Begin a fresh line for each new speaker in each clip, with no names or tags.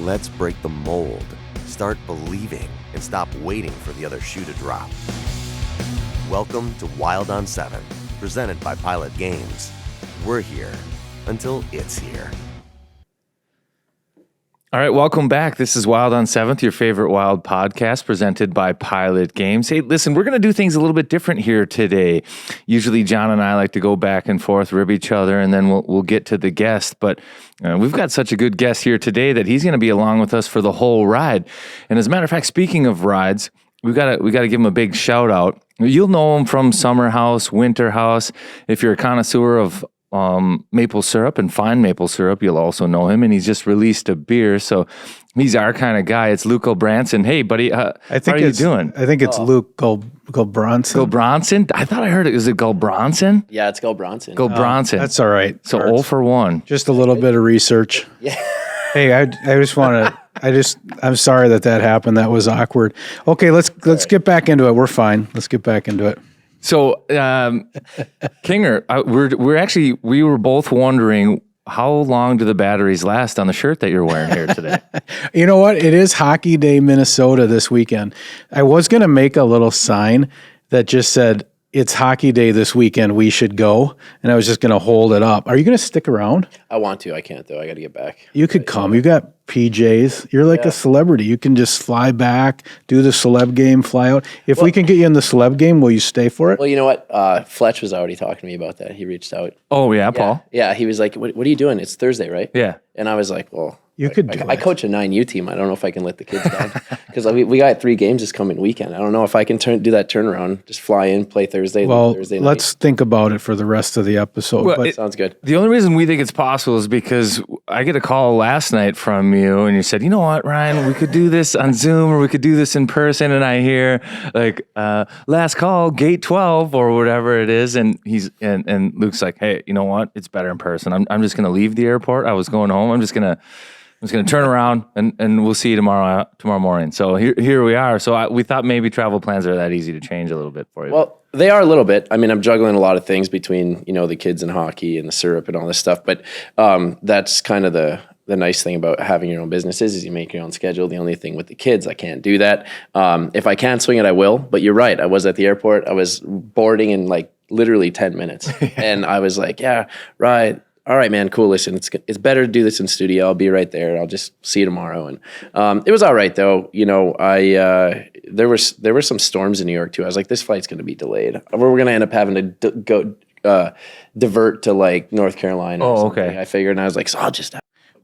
Let's break the mold, start believing, and stop waiting for the other shoe to drop. Welcome to Wild on 7, presented by Pilot Games. We're here until it's here.
All right, welcome back. This is Wild on 7th, your favorite Wild podcast presented by Pilot Games. Hey, listen, we're going to do things a little bit different here today. Usually John and I like to go back and forth, rib each other, and then we'll get to the guest. But we've got such a good guest here today that he's going to be along with us for the whole ride. And as a matter of fact, speaking of rides, we got to give him a big shout out. You'll know him from Summer House, Winter House. If you're a connoisseur of maple syrup and fine maple syrup, you'll also know him, and he's just released a beer, so he's our kind of guy. It's Luke Gulbranson. Hey, buddy, how are you doing?
I think it's Luke Gulbranson.
Gulbranson? I thought I heard it. Is it Gulbranson?
Yeah, it's Gulbranson.
Gulbranson.
That's all right.
So 0 for 1.
Just a little bit of research.
Yeah.
Hey, I just want to. I'm sorry that happened. That was awkward. Okay, let's get back into it. We're fine. Let's get back into it.
So, Kinger, we were both wondering, how long do the batteries last on the shirt that you're wearing here today?
You know what? It is Hockey Day, Minnesota this weekend. I was going to make a little sign that just said, "It's Hockey Day this weekend, we should go." And I was just going to hold it up. Are you going to stick around?
I want to. I can't, though. I got to get back.
You could come. You got PJs. You're like a celebrity. You can just fly back, do the celeb game, fly out. If we can get you in the celeb game, will you stay for it?
Well, you know what? Fletch was already talking to me about that. He reached out.
Oh, yeah, Paul?
Yeah, he was like, what are you doing? It's Thursday, right?
Yeah.
And I was like, well...
You could do
I coach a 9U team. I don't know if I can let the kids down because we got 3 games this coming weekend. I don't know if I can do that turnaround, just fly in, play Thursday, Thursday night.
Let's think about it for the rest of the episode.
Well,
Sounds good.
The only reason we think it's possible is because I get a call last night from you, and you said, "You know what, Ryan? We could do this on Zoom, or we could do this in person." And I hear like last call, gate 12, or whatever it is, and and Luke's like, "Hey, you know what? It's better in person. I'm just gonna leave the airport. I was going home. I'm just gonna turn around and we'll see you tomorrow morning." So here we are. So we thought maybe travel plans are that easy to change a little bit for you.
Well, they are a little bit. I mean, I'm juggling a lot of things between, the kids and hockey and the syrup and all this stuff. But that's kind of the nice thing about having your own businesses is you make your own schedule. The only thing with the kids, I can't do that. If I can swing it, I will. But you're right. I was at the airport. I was boarding in like literally 10 minutes. And I was like, yeah, right. All right, man, cool. Listen, it's better to do this in studio. I'll be right there. I'll just see you tomorrow. And it was all right though. There were some storms in New York too. I was like, this flight's going to be delayed. We're going to end up having to go divert to like North Carolina. Or something. Okay. I figured, and I was like, so I'll just.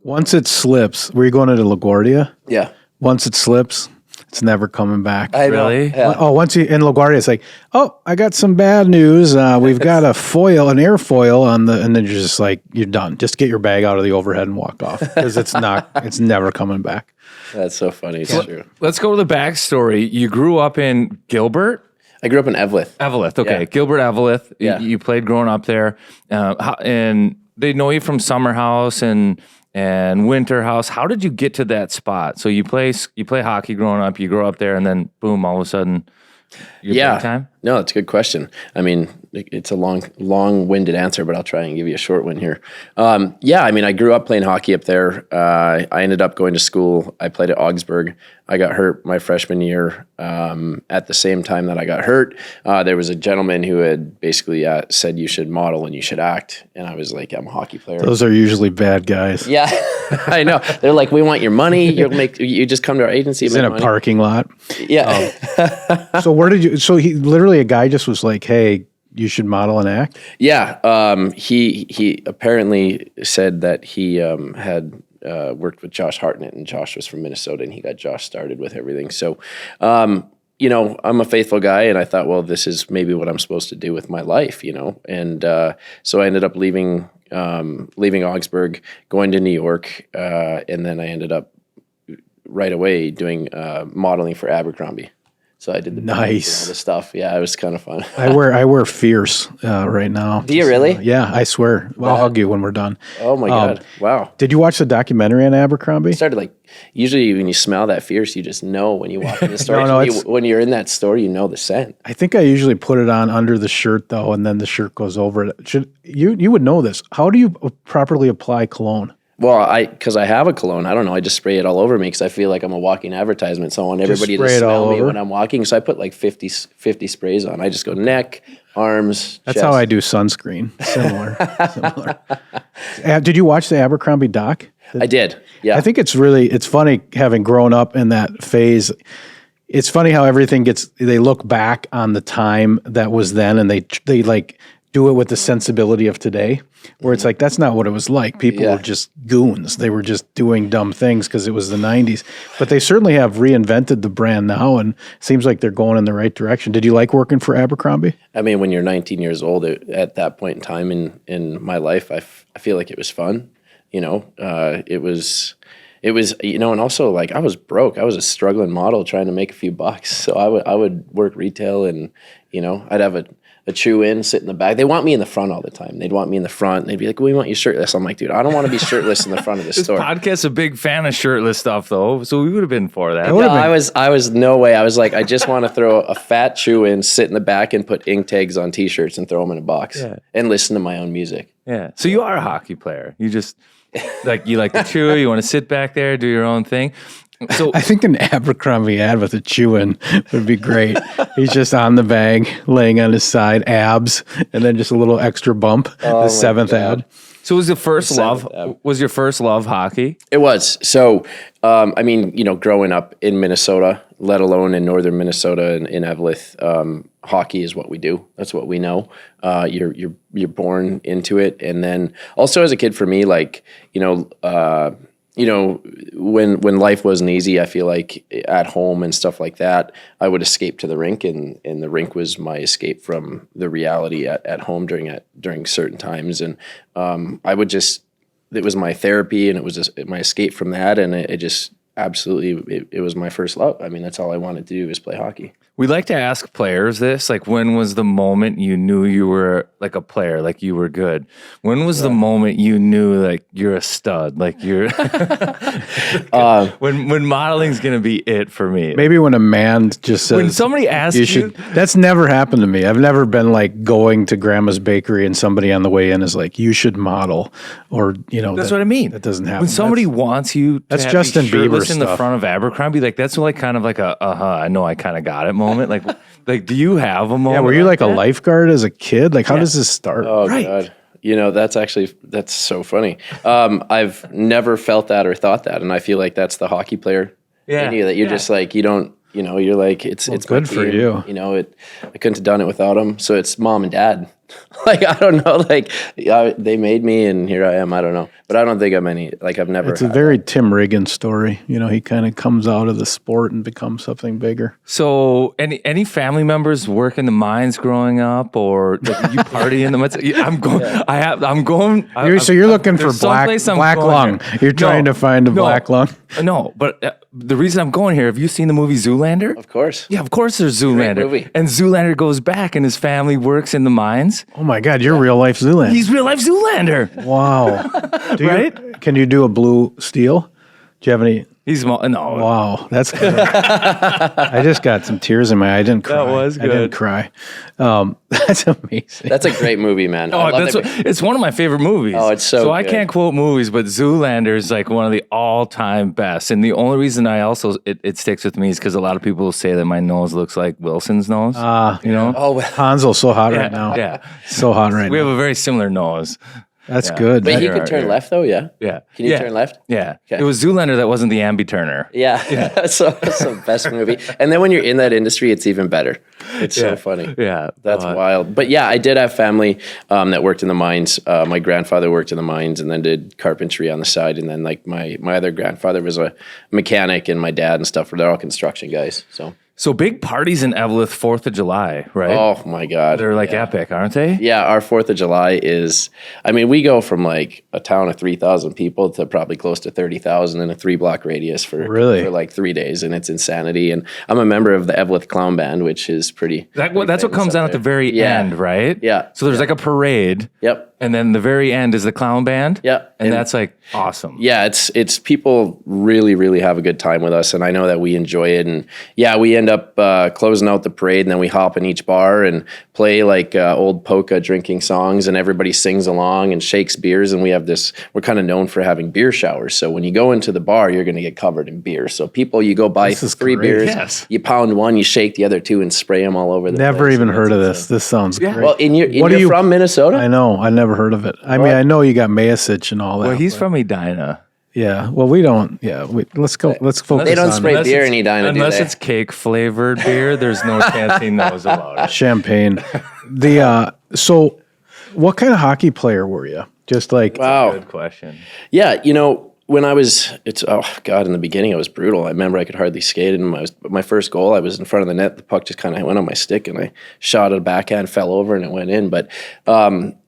Once it slips, were you going into LaGuardia?
Yeah.
Once it slips, it's never coming back.
I know.
Really?
Yeah.
Oh, once you in LaGuardia, it's like, oh, I got some bad news. We've got an airfoil on and then you're just like, you're done. Just get your bag out of the overhead and walk off because it's never coming back.
That's so funny. It's true.
Let's go to the backstory. You grew up in Gilbert?
I grew up in Eveleth.
Eveleth, okay.
Yeah.
Gilbert, Eveleth.
Yeah.
You played growing up there. And they know you from Summer House and Winter House. How did you get to that spot? So you play hockey growing up, you grow up there, and then boom, all of a sudden, you're big time?
No, that's a good question. I mean, it's a long-winded answer, but I'll try and give you a short one here. I mean, I grew up playing hockey up there. I ended up going to school. I played at Augsburg. I got hurt my freshman year. At the same time that I got hurt, there was a gentleman who had basically said you should model and you should act. And I was like, I'm a hockey player.
Those are usually bad guys.
Yeah, I know. They're like, we want your money. You just come to our agency.
He's in a parking lot.
Yeah.
So where did you? So he literally a guy just was like, "Hey, you should model and act."
Yeah. He apparently said that he had worked with Josh Hartnett, and Josh was from Minnesota, and he got Josh started with everything. So, I'm a faithful guy, and I thought, well, this is maybe what I'm supposed to do with my life, And so I ended up leaving Augsburg, going to New York, and then I ended up right away doing modeling for Abercrombie. So I did the
nice
all the stuff. Yeah, it was kind of fun.
I wear fierce right now.
Do you really?
Yeah, I swear. I'll hug you when we're done.
Oh my God! Wow.
Did you watch the documentary on Abercrombie?
I started usually when you smell that fierce, you just know when you walk in the store. When you're in that store, you know the scent.
I think I usually put it on under the shirt though, and then the shirt goes over it. You would know this. How do you properly apply cologne?
Because I have a cologne. I don't know. I just spray it all over me because I feel like I'm a walking advertisement. So I want everybody to
spray it all
smell me
over?
when I'm walking. So I put like 50 sprays on. I just go neck, arms,
That's
chest.
how I do sunscreen. Similar. Did you watch the Abercrombie doc?
I did. Yeah.
I think it's funny having grown up in that phase. It's funny how everything they look back on the time that was then and they like do it with the sensibility of today, where it's like, that's not what it was like. People were just goons. They were just doing dumb things because it was the 90s. But they certainly have reinvented the brand now, and it seems like they're going in the right direction. Did you like working for Abercrombie?
I mean, when you're 19 years old, at that point in time in my life, I feel like it was fun. You know, it was, you know, and also like I was broke. I was a struggling model trying to make a few bucks. So I would work retail, and, you know, I'd have a chew-in, sit in the back. They want me in the front all the time. They'd want me in the front. And they'd be like, we want you shirtless. I'm like, dude, I don't want to be shirtless in the front of the store.
This podcast's a big fan of shirtless stuff, though, so we would have been for that.
No, I was no way. I was like, I just want to throw a fat chew-in, sit in the back, and put ink tags on T-shirts and throw them in a box and listen to my own music.
Yeah. So you are a hockey player. You just you like to chew. You want to sit back there, do your own thing. So
I think an Abercrombie ad with a chew-in would be great. He's just on the bag, laying on his side, abs, and then just a little extra bump. The seventh ad.
So was your first love hockey?
It was. So, I mean, you know, growing up in Minnesota, let alone in northern Minnesota and in Eveleth, hockey is what we do. That's what we know. You're born into it, and then also as a kid, for me, like, when life wasn't easy, I feel like at home and stuff like that, I would escape to the rink, and the rink was my escape from the reality at home during certain times. And it was my therapy, and it was my escape from that. And it just absolutely, it was my first love. I mean, that's all I wanted to do was play hockey.
We like to ask players this, like, when was the moment you knew you were like a player, like you were good? When was the moment you knew like you're a stud, like you're when modeling's gonna be it for me?
Maybe when a man just says,
when somebody asks you,
that's never happened to me. I've never been like going to grandma's bakery and somebody on the way in is like, you should model, or, you know,
that's what I mean.
That doesn't happen.
When somebody wants you to
that's Justin Bieber
in the front of Abercrombie, like that's like kind of like a I know I kind of got it moment. Like do you have a moment?
Yeah, were you like a lifeguard as a kid? Like, how does this start?
Oh, God. You know, that's so funny. I've never felt that or thought that, and I feel like that's the hockey player in you, that you're just like, you don't, you know, you're like, it's
good for you.
You know, I couldn't have done it without them. So it's mom and dad. Like, I don't know, like, they made me, and here I am. I don't know, but I don't think I'm I've never.
It's a very Tim Riggin story. You know, he kind of comes out of the sport and becomes something bigger.
So, any family members work in the mines growing up, or like, you party in the mines? I'm going.
So you're looking for black lung. You're trying to find a black lung.
No, but the reason I'm going here, have you seen the movie Zoolander?
Of course.
Yeah, of course there's Zoolander.
Great movie.
And Zoolander goes back and his family works in the mines.
Oh my God, you're real life Zoolander.
He's real life Zoolander.
Wow. Can you do a blue steel? Do you have any?
He's no.
Wow, that's good. I just got some tears in my eye. I didn't cry.
That was good.
I didn't cry. That's amazing.
That's a great movie, man.
It's one of my favorite movies.
Oh, it's so good.
I can't quote movies, but Zoolander is like one of the all-time best. And the only reason it sticks with me is because a lot of people say that my nose looks like Wilson's nose. You know?
Oh, well.
Hansel's so hot right now.
Yeah.
So hot right now.
We have a very similar nose.
That's good.
But he could turn left, though, yeah?
Yeah.
Can you turn left?
Yeah.
Okay.
It was Zoolander that wasn't the ambi-turner.
Yeah. So that's the best movie. And then when you're in that industry, it's even better. It's so funny.
Yeah.
That's wild. But yeah, I did have family that worked in the mines. My grandfather worked in the mines and then did carpentry on the side. And then like my other grandfather was a mechanic, and my dad and stuff, they're all construction guys.
So big parties in Eveleth, 4th of July, right?
Oh my God.
They're like epic, aren't they?
Yeah, our 4th of July is, I mean, we go from like a town of 3,000 people to probably close to 30,000 in a 3-block radius for like 3 days, and it's insanity. And I'm a member of the Eveleth Clown Band, which is pretty.
That's what comes out at the very end, right?
Yeah.
So there's like a parade.
Yep.
And then the very end is the clown band.
Yeah.
And that's like awesome.
Yeah, it's people really, really have a good time with us, and I know that we enjoy it. And yeah, we end up closing out the parade, and then we hop in each bar and play like old polka drinking songs, and everybody sings along and shakes beers. And we have this, we're kind of known for having beer showers. So when you go into the bar, you're going to get covered in beer. So people, you go buy 3 beers,
Yes.
you pound one, you shake the other 2 and spray them all over the
Never
place.
even
And
heard of
it's
this. This sounds great.
Well, you're from Minnesota?
I know. I never heard of it. I mean, I know you got Mayasich and all that.
Well, he's from Edina.
Yeah. Well, we don't. Yeah. Let's go. Let's focus.
They don't
on
spray
Unless
beer
it's-
in Edina, do
Unless
they?
it's cake flavored beer, there's no chance he knows about it.
champagne. So, what kind of hockey player were you? Just like
Wow.
Good question.
Yeah, when I was, in the beginning I was brutal. I remember I could hardly skate, and my first goal, I was in front of the net. The puck just kind of went on my stick, and I shot it a backhand, fell over, and it went in. But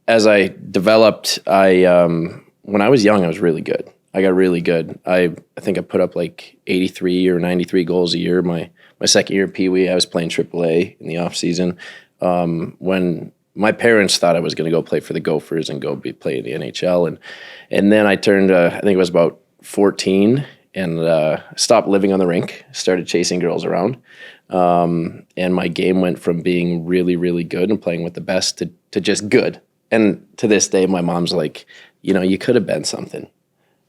as I developed, when I was young, I was really good. I got really good. I think I put up like 83 or 93 goals a year. My second year at Pee Wee, I was playing AAA in the off season. When my parents thought I was going to go play for the Gophers and go play in the NHL, and then I turned, I think it was about 14, and stopped living on the rink. Started chasing girls around, and my game went from being really, really good and playing with the best to just good. And to this day, my mom's like, you could have been something,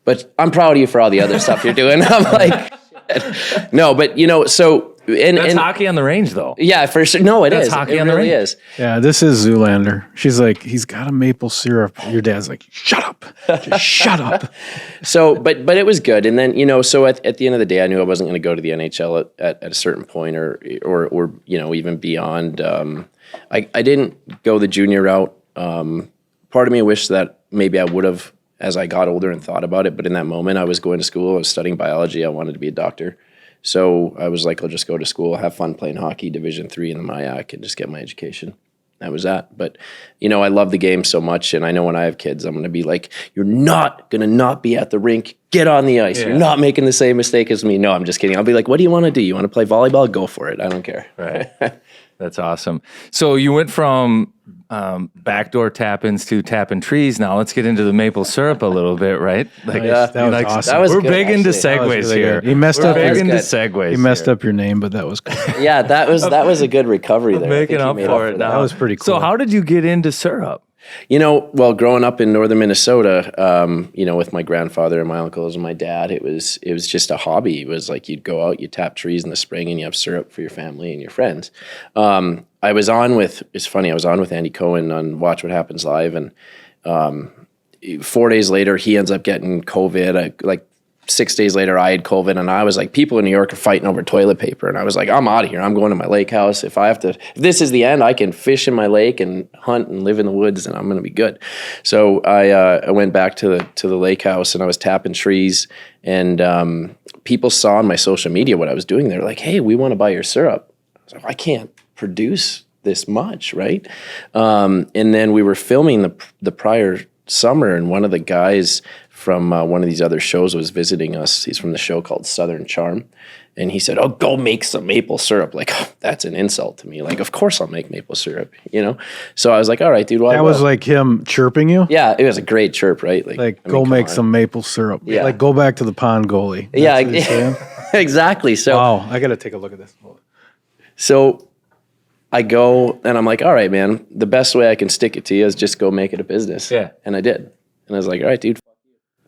but I'm proud of you for all the other stuff you're doing. I'm like, shit. No, but so.
That's hockey on the range, though.
Yeah, for sure. No,
That's
is.
hockey
It
on the
really
range.
is.
Yeah, this is Zoolander. She's like, he's got a maple syrup. Your dad's like, shut up. Just shut up.
So, but it was good. And then, so at the end of the day, I knew I wasn't going to go to the NHL at a certain point or even beyond. I didn't go the junior route. Part of me wished that maybe I would have as I got older and thought about it. But in that moment, I was going to school. I was studying biology. I wanted to be a doctor. So I was like, I'll just go to school, have fun playing hockey, Division III in the MIAC, and just get my education. That was that. But, I love the game so much, and I know when I have kids, I'm going to be like, you're not going to not be at the rink. Get on the ice.
Yeah.
You're not making the same mistake as me. No, I'm just kidding. I'll be like, what do you want to do? You want to play volleyball? Go for it. I don't care.
Right. That's awesome. So you went from backdoor tap-ins to tapping trees. Now let's get into the maple syrup a little bit, right? Like,
Yeah, that was awesome.
That was
we're
good,
big into
actually.
That was
segues
really
here.
good. He messed
We're
up
big
his-
into
good.
segues.
He messed up your name, but that was cool.
Yeah, that was a good recovery there. I
Making
think he
up
made
for it now.
That was pretty cool.
So how did you get into syrup?
Well, growing up in northern Minnesota, with my grandfather and my uncles and my dad, it was just a hobby. It was like you'd go out, you tap trees in the spring, and you have syrup for your family and your friends. It's funny, I was on with Andy Cohen on Watch What Happens Live, and 4 days later, he ends up getting COVID. 6 days later, I had COVID, and I was like, people in New York are fighting over toilet paper, and I was like, I'm out of here. I'm going to my lake house. If this is the end, I can fish in my lake and hunt and live in the woods, and I'm going to be good. So I went back to the lake house, and I was tapping trees, and people saw on my social media what I was doing. They're like, hey, we want to buy your syrup. I was like, I can't produce this much, right? And then we were filming the prior summer, and one of the guys from one of these other shows was visiting us. He's from the show called Southern Charm. And he said, oh, go make some maple syrup. Like, that's an insult to me. Like, of course I'll make maple syrup, So I was like, all right, dude. Well,
That was like him chirping you?
yeah, it was a great chirp, right?
Go
come
make
on.
some maple syrup.
Yeah.
Like, go back to the pond goalie. That's
Yeah,
what he's saying?
exactly. So,
Wow, I got to take a look at this.
so I go and I'm like, all right, man, the best way I can stick it to you is just go make it a business.
Yeah.
And I did. And I was like, all right, dude.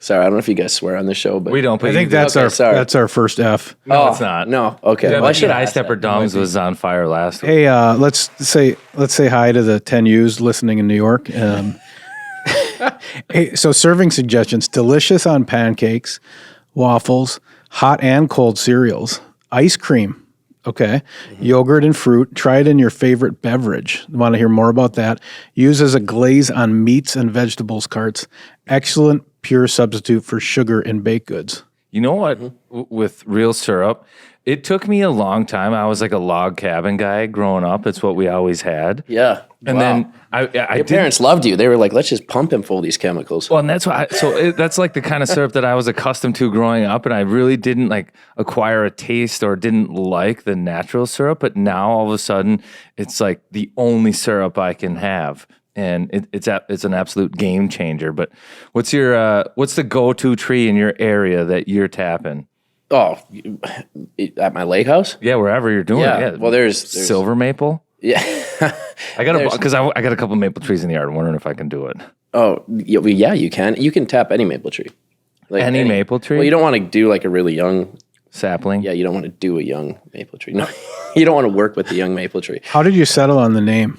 Sorry, I don't know if you guys swear on the show, but
We don't. But
I think
you do.
that's
Okay,
that's our first F.
No, it's not.
No, okay.
Yeah,
Well, I
but
should
High
ask
Stepper
that.
Dums was on fire last week.
Hey, let's say hi to the 10Us listening in New York. Hey, so serving suggestions: delicious on pancakes, waffles, hot and cold cereals, ice cream. Okay, yogurt and fruit. Try it in your favorite beverage. Want to hear more about that? Use as a glaze on meats and vegetables carts. Excellent pure substitute for sugar in baked goods.
You know what? With real syrup, it took me a long time. I was like a log cabin guy growing up. It's what we always had.
Yeah.
And
Wow.
then I
Your
didn't.
parents loved you. They were like, let's just pump him full of these chemicals.
Well, and that's why. That's like the kind of syrup that I was accustomed to growing up, and I really didn't like acquire a taste or didn't like the natural syrup. But now all of a sudden, it's like the only syrup I can have. and it's an absolute game changer. But what's the go-to tree in your area that you're tapping?
Oh, at my lake house?
Yeah, wherever you're doing it. Yeah.
Well, there's
silver maple.
Yeah.
I got a couple maple trees in the yard. I'm wondering if I can do it.
Oh, yeah, you can. You can tap any maple tree. Like
any maple tree?
Well, you don't want to do like a really young
sapling.
Yeah, you don't want to do a young maple tree. No, you don't want to work with the young maple tree.
How did you settle on the name?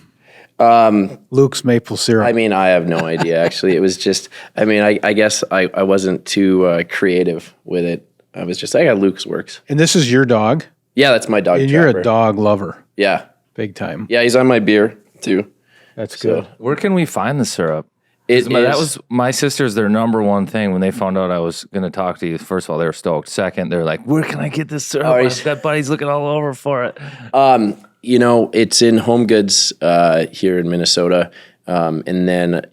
Luke's Maple Syrup.
I mean, I have no idea, actually. It was just, I guess I wasn't too creative with it. I was just, I got Luke's works.
And this is your dog?
Yeah, that's my dog.
And
Trapper.
you're a dog lover.
Yeah.
Big time.
Yeah, he's on my beer, too.
That's good.
Where can we find the syrup?
That
was my sister's their number one thing when they found out I was going to talk to you. First of all, they were stoked. Second, they're like, "Where can I get this syrup?" I've got buddies looking all over for it.
It's in Home Goods here in Minnesota. And then,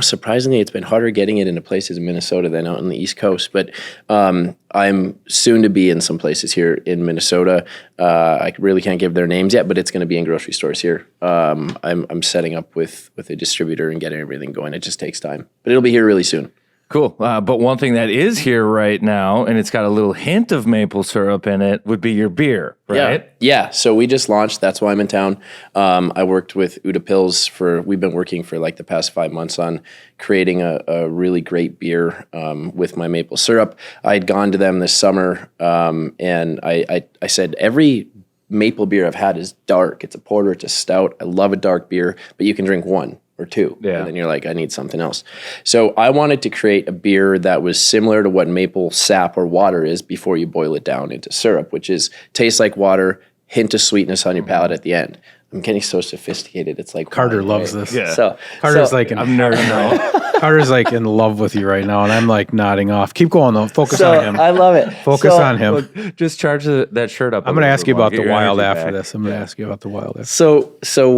surprisingly, it's been harder getting it into places in Minnesota than out on the East Coast. But I'm soon to be in some places here in Minnesota. I really can't give their names yet, but it's going to be in grocery stores here. I'm setting up with a distributor and getting everything going. It just takes time, but it'll be here really soon.
Cool. But one thing that is here right now, and it's got a little hint of maple syrup in it, would be your beer, right?
Yeah. So we just launched. That's why I'm in town. I worked with Uda Pills we've been working for like the past 5 months on creating a really great beer with my maple syrup. I had gone to them this summer, and I said, every maple beer I've had is dark. It's a porter, it's a stout. I love a dark beer, but you can drink one or two.
Yeah.
And then you're like, I need something else. So I wanted to create a beer that was similar to what maple sap or water is before you boil it down into syrup, which is tastes like water, hint of sweetness on your palate at the end. I'm getting so sophisticated. It's like
Carter loves this.
Yeah.
So
Carter's like I'm nerding out. Carter's like in love with you right now, and I'm like nodding off. Keep going though. Focus on him.
I love it.
Focus on him.
Look, just charge that shirt up.
I'm going to ask you about the wild after
this.
this. I'm going to ask you about the wild after.
So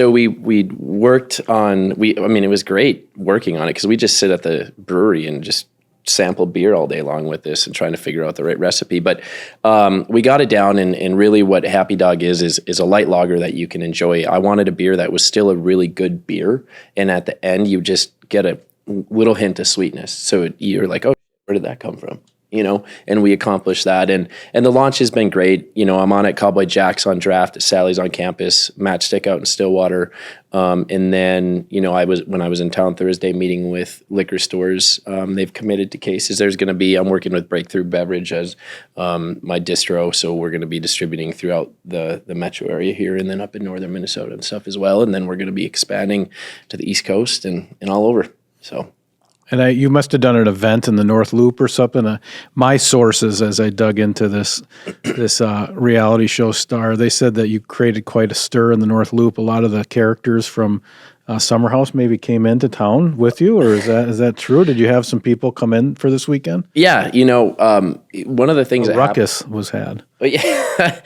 we worked on it was great working on it because we just sit at the brewery and just sample beer all day long with this and trying to figure out the right recipe. But we got it down, and really what Happy Dog is a light lager that you can enjoy. I wanted a beer that was still a really good beer, and at the end you just get a little hint of sweetness. So you're like, oh, where did that come from? And we accomplished that. And the launch has been great. I'm on at Cowboy Jack's on draft, at Sally's on campus, Matchstick out in Stillwater. And then, when I was in town Thursday meeting with liquor stores, they've committed to cases. I'm working with Breakthrough Beverage as my distro. So we're going to be distributing throughout the metro area here and then up in northern Minnesota and stuff as well. And then we're going to be expanding to the East Coast and all over. So.
And you must have done an event in the North Loop or something. My sources, as I dug into this reality show star, they said that you created quite a stir in the North Loop. A lot of the characters from Summer House maybe came into town with you, or is that true? Did you have some people come in for this weekend?
Yeah, one of the things
a ruckus was had.
Yeah,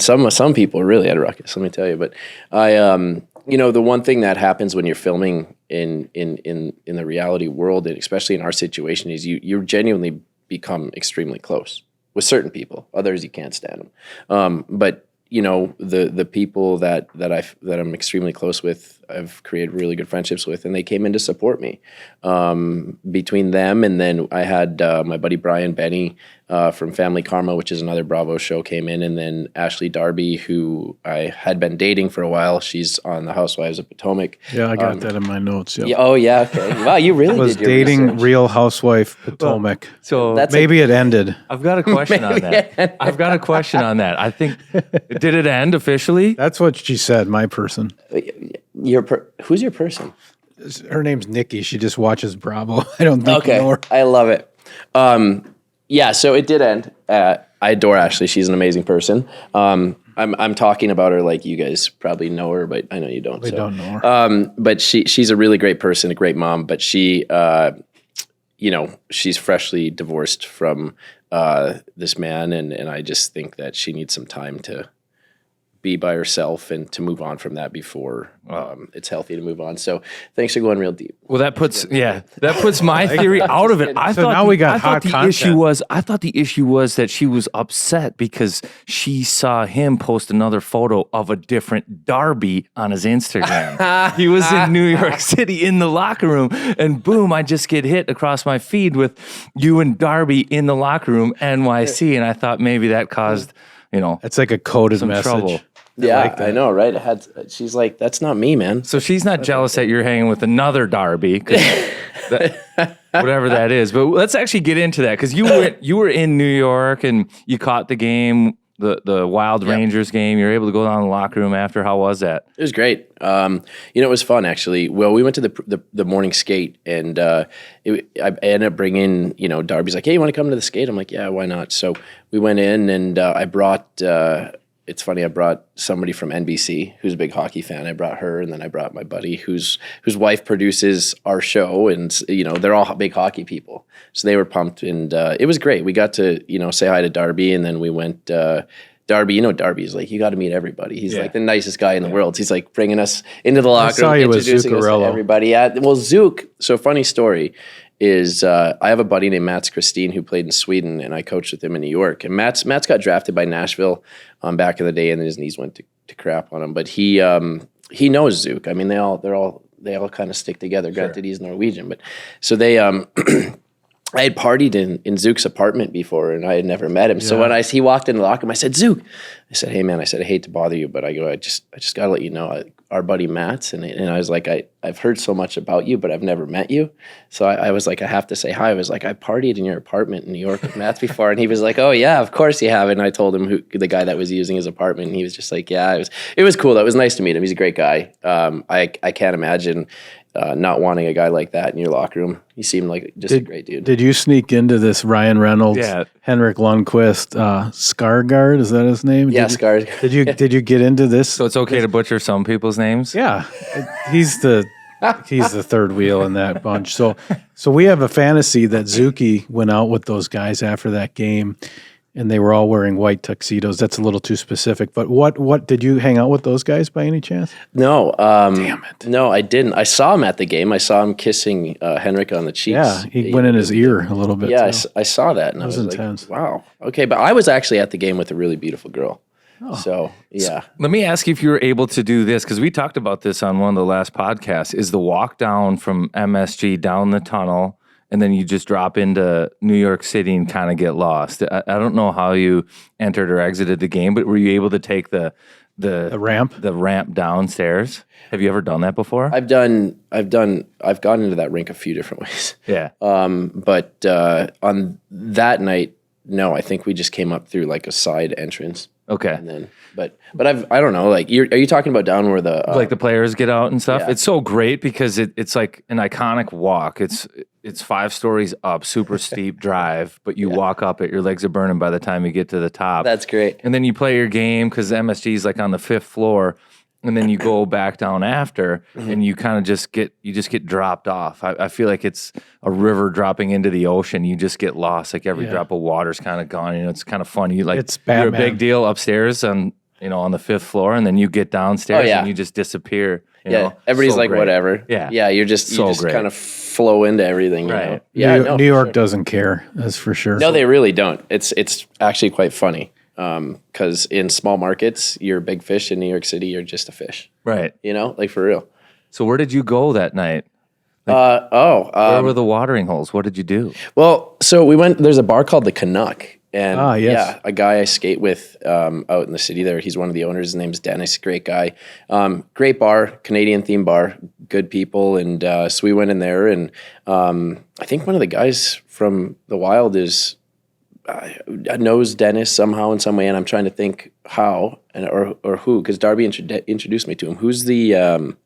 some people really had a ruckus. Let me tell you, but the one thing that happens when you're filming in the reality world, and especially in our situation, is you genuinely become extremely close with certain people. Others you can't stand them. But the people that I'm extremely close with, I've created really good friendships with, and they came in to support me. Between them, and then I had my buddy Brian Benny from Family Karma, which is another Bravo show, came in, and then Ashley Darby, who I had been dating for a while. She's on the Housewives of Potomac.
Yeah, I got that in my notes. Yep.
Yeah, oh yeah, okay. Wow, you really
was
did your
dating
research.
Real Housewife Potomac.
So
maybe it ended.
I've got a question on that. I think, did it end officially?
That's what she said. My person.
Who's your person?
Her name's Nikki. She just watches Bravo. I don't think you know her.
I love it. Yeah, so it did end. I adore Ashley. She's an amazing person. I'm talking about her like you guys probably know her, but I know you don't.
We don't know her.
But she's a really great person, a great mom. But she, she's freshly divorced from this man, and I just think that she needs some time to be by herself and to move on from that before it's healthy to move on. So thanks for going real deep.
Well, that puts my theory out of it. I
So
thought
now we got hot
the
content.
I thought the issue was that she was upset because she saw him post another photo of a different Darby on his Instagram. He was in New York City in the locker room, and boom, I just get hit across my feed with you and Darby in the locker room, NYC, and I thought maybe that caused,
It's like a coded
some
message.
trouble.
Yeah, I know, right? She's like, that's not me, man.
So she's not jealous that you're hanging with another Darby, 'cause whatever that is. But let's actually get into that, because you were in New York and you caught the game, the Wild Rangers game. You were able to go down to the locker room after. How was that?
It was great. It was fun, actually. Well, we went to the morning skate, and I ended up bringing, Darby's like, hey, you want to come to the skate? I'm like, yeah, why not? So we went in, and I brought... it's funny, I brought somebody from NBC who's a big hockey fan. I brought her, and then I brought my buddy whose wife produces our show, and they're all big hockey people. So they were pumped, and it was great. We got to say hi to Darby, and then we went. Darby, Darby's like, you got to meet everybody. He's like the nicest guy in the world. He's like bringing us into the locker room, introducing us to everybody. Well, Zook. So funny story. Is I have a buddy named Mats Christine who played in Sweden, and I coached with him in New York. And Mats got drafted by Nashville back in the day, and then his knees went to crap on him. But he knows Zook. I mean, they all kind of stick together. Sure. Granted, he's Norwegian, but so they I had partied in Zook's apartment before, and I had never met him. Yeah. So when he walked into the locker room, I said, Zook. I said, hey, man, I hate to bother you, but I just got to let you know, our buddy Matt's, and I was like, I've heard so much about you, but I've never met you. So I was like, I have to say hi. I was like, I partied in your apartment in New York with Matt's before. And he was like, oh, yeah, of course you have. And I told him the guy that was using his apartment, and he was just like, yeah, it was cool. It was nice to meet him. He's a great guy. I can't imagine not wanting a guy like that in your locker room. He seemed like just a great dude.
Did you sneak into this Ryan Reynolds, Henrik Lundqvist, Skarsgård? Is that his name?
Yeah, Skarsgård.
Did you get into this?
So it's okay to butcher some people's names?
Yeah, he's the third wheel in that bunch. So we have a fantasy that Zuki went out with those guys after that game, and they were all wearing white tuxedos. That's a little too specific. But what did you hang out with those guys by any chance?
No.
Damn it.
No, I didn't. I saw him at the game. I saw him kissing Henrik on the cheeks.
Yeah, he went in his ear a little bit.
Yeah, I saw that, and I was
intense.
Like, wow. Okay, but I was actually at the game with a really beautiful girl. Oh. So, yeah.
Let me ask you if you were able to do this, because we talked about this on one of the last podcasts, is the walk down from MSG down the tunnel, and then you just drop into New York City and kind of get lost. I don't know how you entered or exited the game, but were you able to take the ramp downstairs? Have you ever done that before?
I've gone into that rink a few different ways.
Yeah.
But on that night, no, I think we just came up through like a side entrance.
Okay.
And then, but I don't know. Like, are you talking about down where the
like the players get out and stuff?
Yeah.
It's so great because it's like an iconic walk. It's 5 stories up, super steep drive, but you walk up it, your legs are burning by the time you get to the top.
That's great.
And then you play your game because MSG is like on the 5th floor, and then you go back down after, and you kind of just get dropped off. I feel like it's a river dropping into the ocean. You just get lost. Like every drop of water's kind of gone. It's kind of fun. You're a big deal upstairs on the 5th floor, and then you get downstairs and you just disappear. You know?
Everybody's
so
like,
great.
whatever.
Yeah,
you just kind of flow into everything. You
right.
know? Yeah,
New York doesn't care. That's for sure.
No, they really don't. It's actually quite funny. Because in small markets, you're a big fish. In New York City, you're just a fish.
Right.
Like for real.
So where did you go that night?
Where
were the watering holes? What did you do?
Well, so we went. There's a bar called the Canuck, and a guy I skate with out in the city there. He's one of the owners. His name's Dennis. Great guy. Great bar, Canadian themed bar. Good people, and so we went in there, and I think one of the guys from the Wild knows Dennis somehow in some way, and I'm trying to think how or who, because Darby introduced me to him. Who's the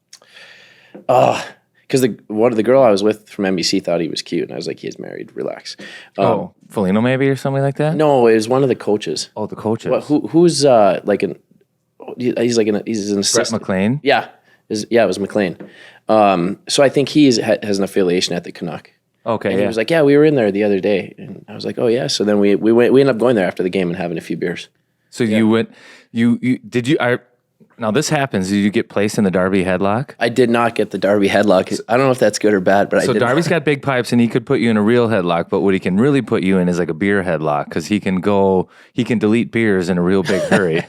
because the girl I was with from NBC thought he was cute, and I was like, he's married, relax.
Foligno maybe or something like that?
No, it was one of the coaches.
Oh, the coaches.
Who's he's an assistant.
Brett McLean?
Yeah. It was McLean. So I think he has an affiliation at the Canuck.
Okay,
and he was like, yeah, we were in there the other day. And I was like, oh, yeah. So then we ended up going there after the game and having a few beers.
So you went, now this happens. Did you get placed in the Darby headlock?
I did not get the Darby headlock. I don't know if that's good or bad, but I did.
So Darby's got big pipes and he could put you in a real headlock, but what he can really put you in is like a beer headlock because he can delete beers in a real big hurry.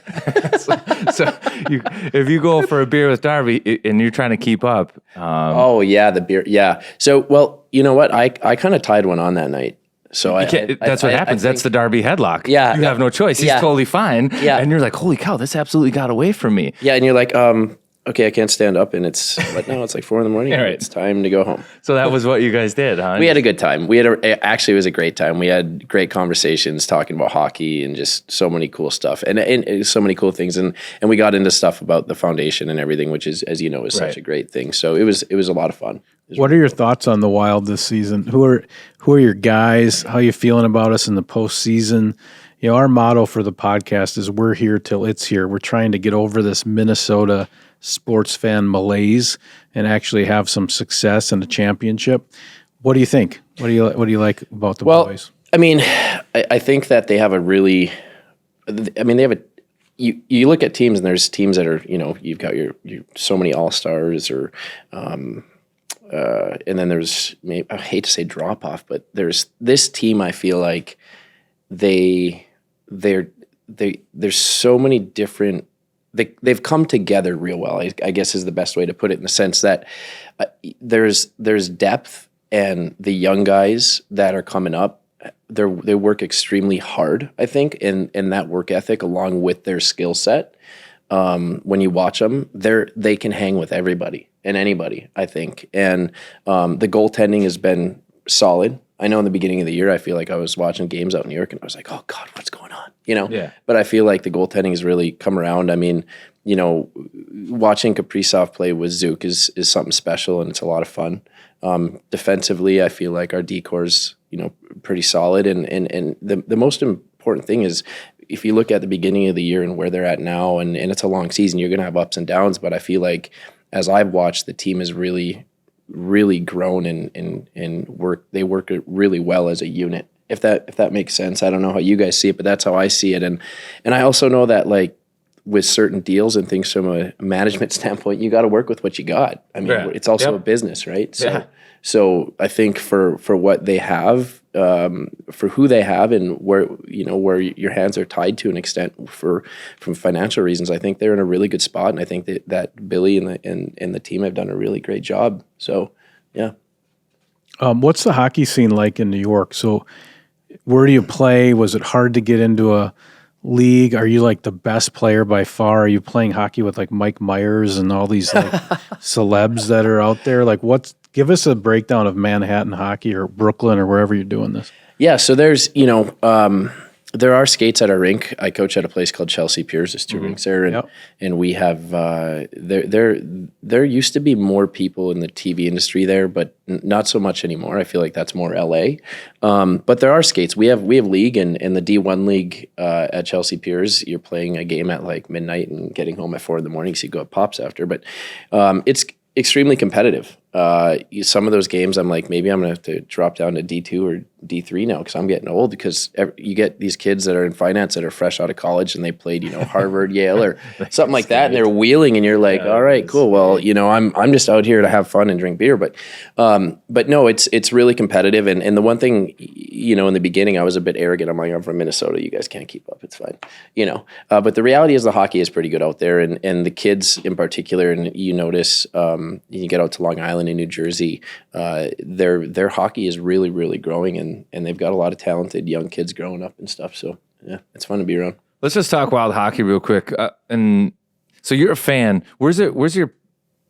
If you go for a beer with Darby and you're trying to keep up.
Oh yeah, the beer. Yeah. So, well, you know what? I kind of tied one on that night. So
that's what happens. That's the Darby headlock.
Yeah.
You have no choice. He's totally fine.
Yeah.
And you're like, holy cow, this absolutely got away from me.
Yeah. And you're like, okay, I can't stand up. And it's like like 4 a.m.
Right.
It's time to go home.
So that was what you guys did, huh?
We had a good time. Actually, it was a great time. We had great conversations talking about hockey and just so many cool stuff and so many cool things. And we got into stuff about the foundation and everything, which is, as you know, is such a great thing. So it was a lot of fun.
What are your thoughts on the Wild this season? Who are your guys? How are you feeling about us in the postseason? You know, our motto for the podcast is "We're here till it's here." We're trying to get over this Minnesota sports fan malaise and actually have some success and a championship. What do you think? What do you like about the boys?
I mean, I think that they have a really. I mean, they have a. You look at teams and there's teams that are, you know, you've got your so many all-stars or. And then there's, I hate to say drop off, but there's this team. I feel like there's so many different. They've come together real well. I guess is the best way to put it, in the sense that there's depth, and the young guys that are coming up, they work extremely hard. I think, and that work ethic along with their skill set. When you watch them, they can hang with everybody and anybody, I think. And the goaltending has been solid. I know in the beginning of the year, I feel like I was watching games out in New York and I was like, oh God, what's going on? You know?
Yeah.
But I feel like the goaltending has really come around. I mean, you know, watching Kaprizov play with Zook is something special, and it's a lot of fun. Defensively, I feel like our decor's, you know, pretty solid. And the most important thing is, if you look at the beginning of the year and where they're at now, and it's a long season, you're going to have ups and downs. But I feel like, as I've watched, the team has really, really grown and work. They work really well as a unit. If that makes sense. I don't know how you guys see it, but that's how I see it. And I also know that, like, with certain deals and things from a management standpoint, you got to work with what you got. I mean, it's also a business, right? So I think for what they have, for who they have, and where your hands are tied to an extent from financial reasons, I think they're in a really good spot, and I think that Billy and the team have done a really great job. So, yeah.
What's the hockey scene like in New York? So, where do you play? Was it hard to get into a league? Are you like the best player by far? Are you playing hockey with like Mike Myers and all these like celebs that are out there? Like, give us a breakdown of Manhattan hockey or Brooklyn or wherever you're doing this. Yeah,
so there's, there are skates at our rink. I coach at a place called Chelsea Piers. There's 2 rinks there, and we have there used to be more people in the TV industry there, but not so much anymore. I feel like that's more LA. But there are skates. We have league, and in the D1 league at Chelsea Piers, you're playing a game at like midnight and getting home at 4 a.m. So you go at Pops after. But it's extremely competitive. Some of those games, I'm like, maybe I'm going to have to drop down to D2 or D3 now because I'm getting old, because you get these kids that are in finance that are fresh out of college and they played, Harvard, Yale, or something like that, and they're wheeling, and you're like, all right, cool. Well, I'm just out here to have fun and drink beer. But no, it's really competitive. And the one thing, in the beginning, I was a bit arrogant. I'm like, I'm from Minnesota. You guys can't keep up. It's fine, But the reality is the hockey is pretty good out there, and the kids in particular. And you notice, you get out to Long Island in New Jersey, their hockey is really, really growing, and they've got a lot of talented young kids growing up and stuff. So yeah, it's fun to be around.
Let's just talk Wild hockey real quick. And so you're a fan. Where's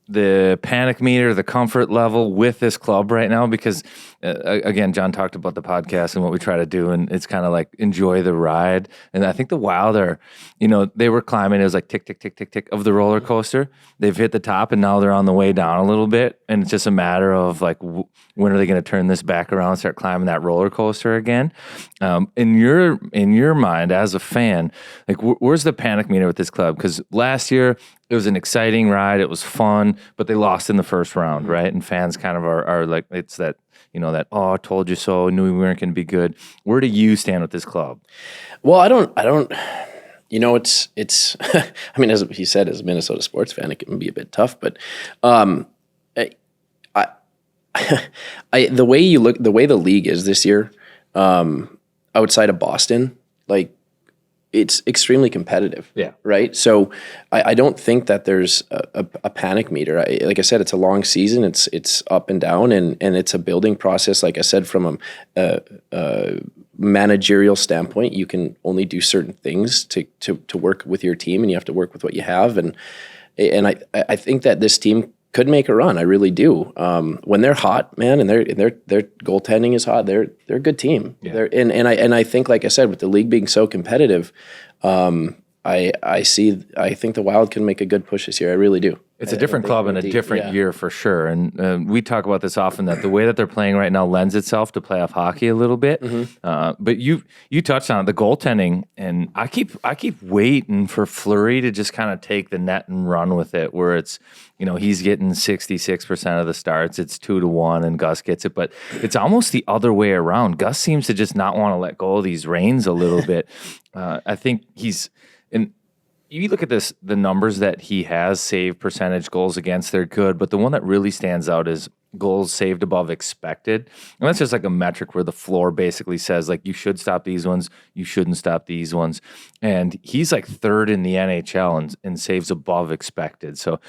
the panic meter, the comfort level with this club right now? Because again, John talked about the podcast and what we try to do, and it's kind of like enjoy the ride. And I think the Wild are, they were climbing. It was like tick, tick, tick, tick, tick of the roller coaster. They've hit the top, and now they're on the way down a little bit. And it's just a matter of like, when are they going to turn this back around and start climbing that roller coaster again? In your mind as a fan, like where's the panic meter with this club? Because last year it was an exciting ride. It was fun, but they lost in the first round, right? And fans kind of are like, it's that, that, oh, I told you so, knew we weren't going to be good. Where do you stand with this club?
Well, I don't, It's I mean, as he said, as a Minnesota sports fan, it can be a bit tough, but the way the league is this year, outside of Boston, like it's extremely competitive.
Yeah.
Right. So I don't think that there's a panic meter. Like I said, it's a long season. It's up and down, and it's a building process. Like I said, from a managerial standpoint, you can only do certain things to work with your team, and you have to work with what you have. And I think that this team could make a run. I really do. When they're hot, man, and their goaltending is hot, they're a good team.
Yeah.
I think, like I said, with the league being so competitive, I think the Wild can make a good push this year. I really do.
It's a different club and a different year for sure. And we talk about this often, that the way that they're playing right now lends itself to playoff hockey a little bit. But you touched on it, the goaltending, and I keep waiting for Fleury to just kind of take the net and run with it, where it's, he's getting 66% of the starts, it's 2-1, and Gus gets it. But it's almost the other way around. Gus seems to just not want to let go of these reins a little bit. I think you look at the numbers that he has, save percentage, goals against, they're good, but the one that really stands out is goals saved above expected. And that's just like a metric where the floor basically says, like, you should stop these ones, you shouldn't stop these ones. And he's like third in the NHL in saves above expected. So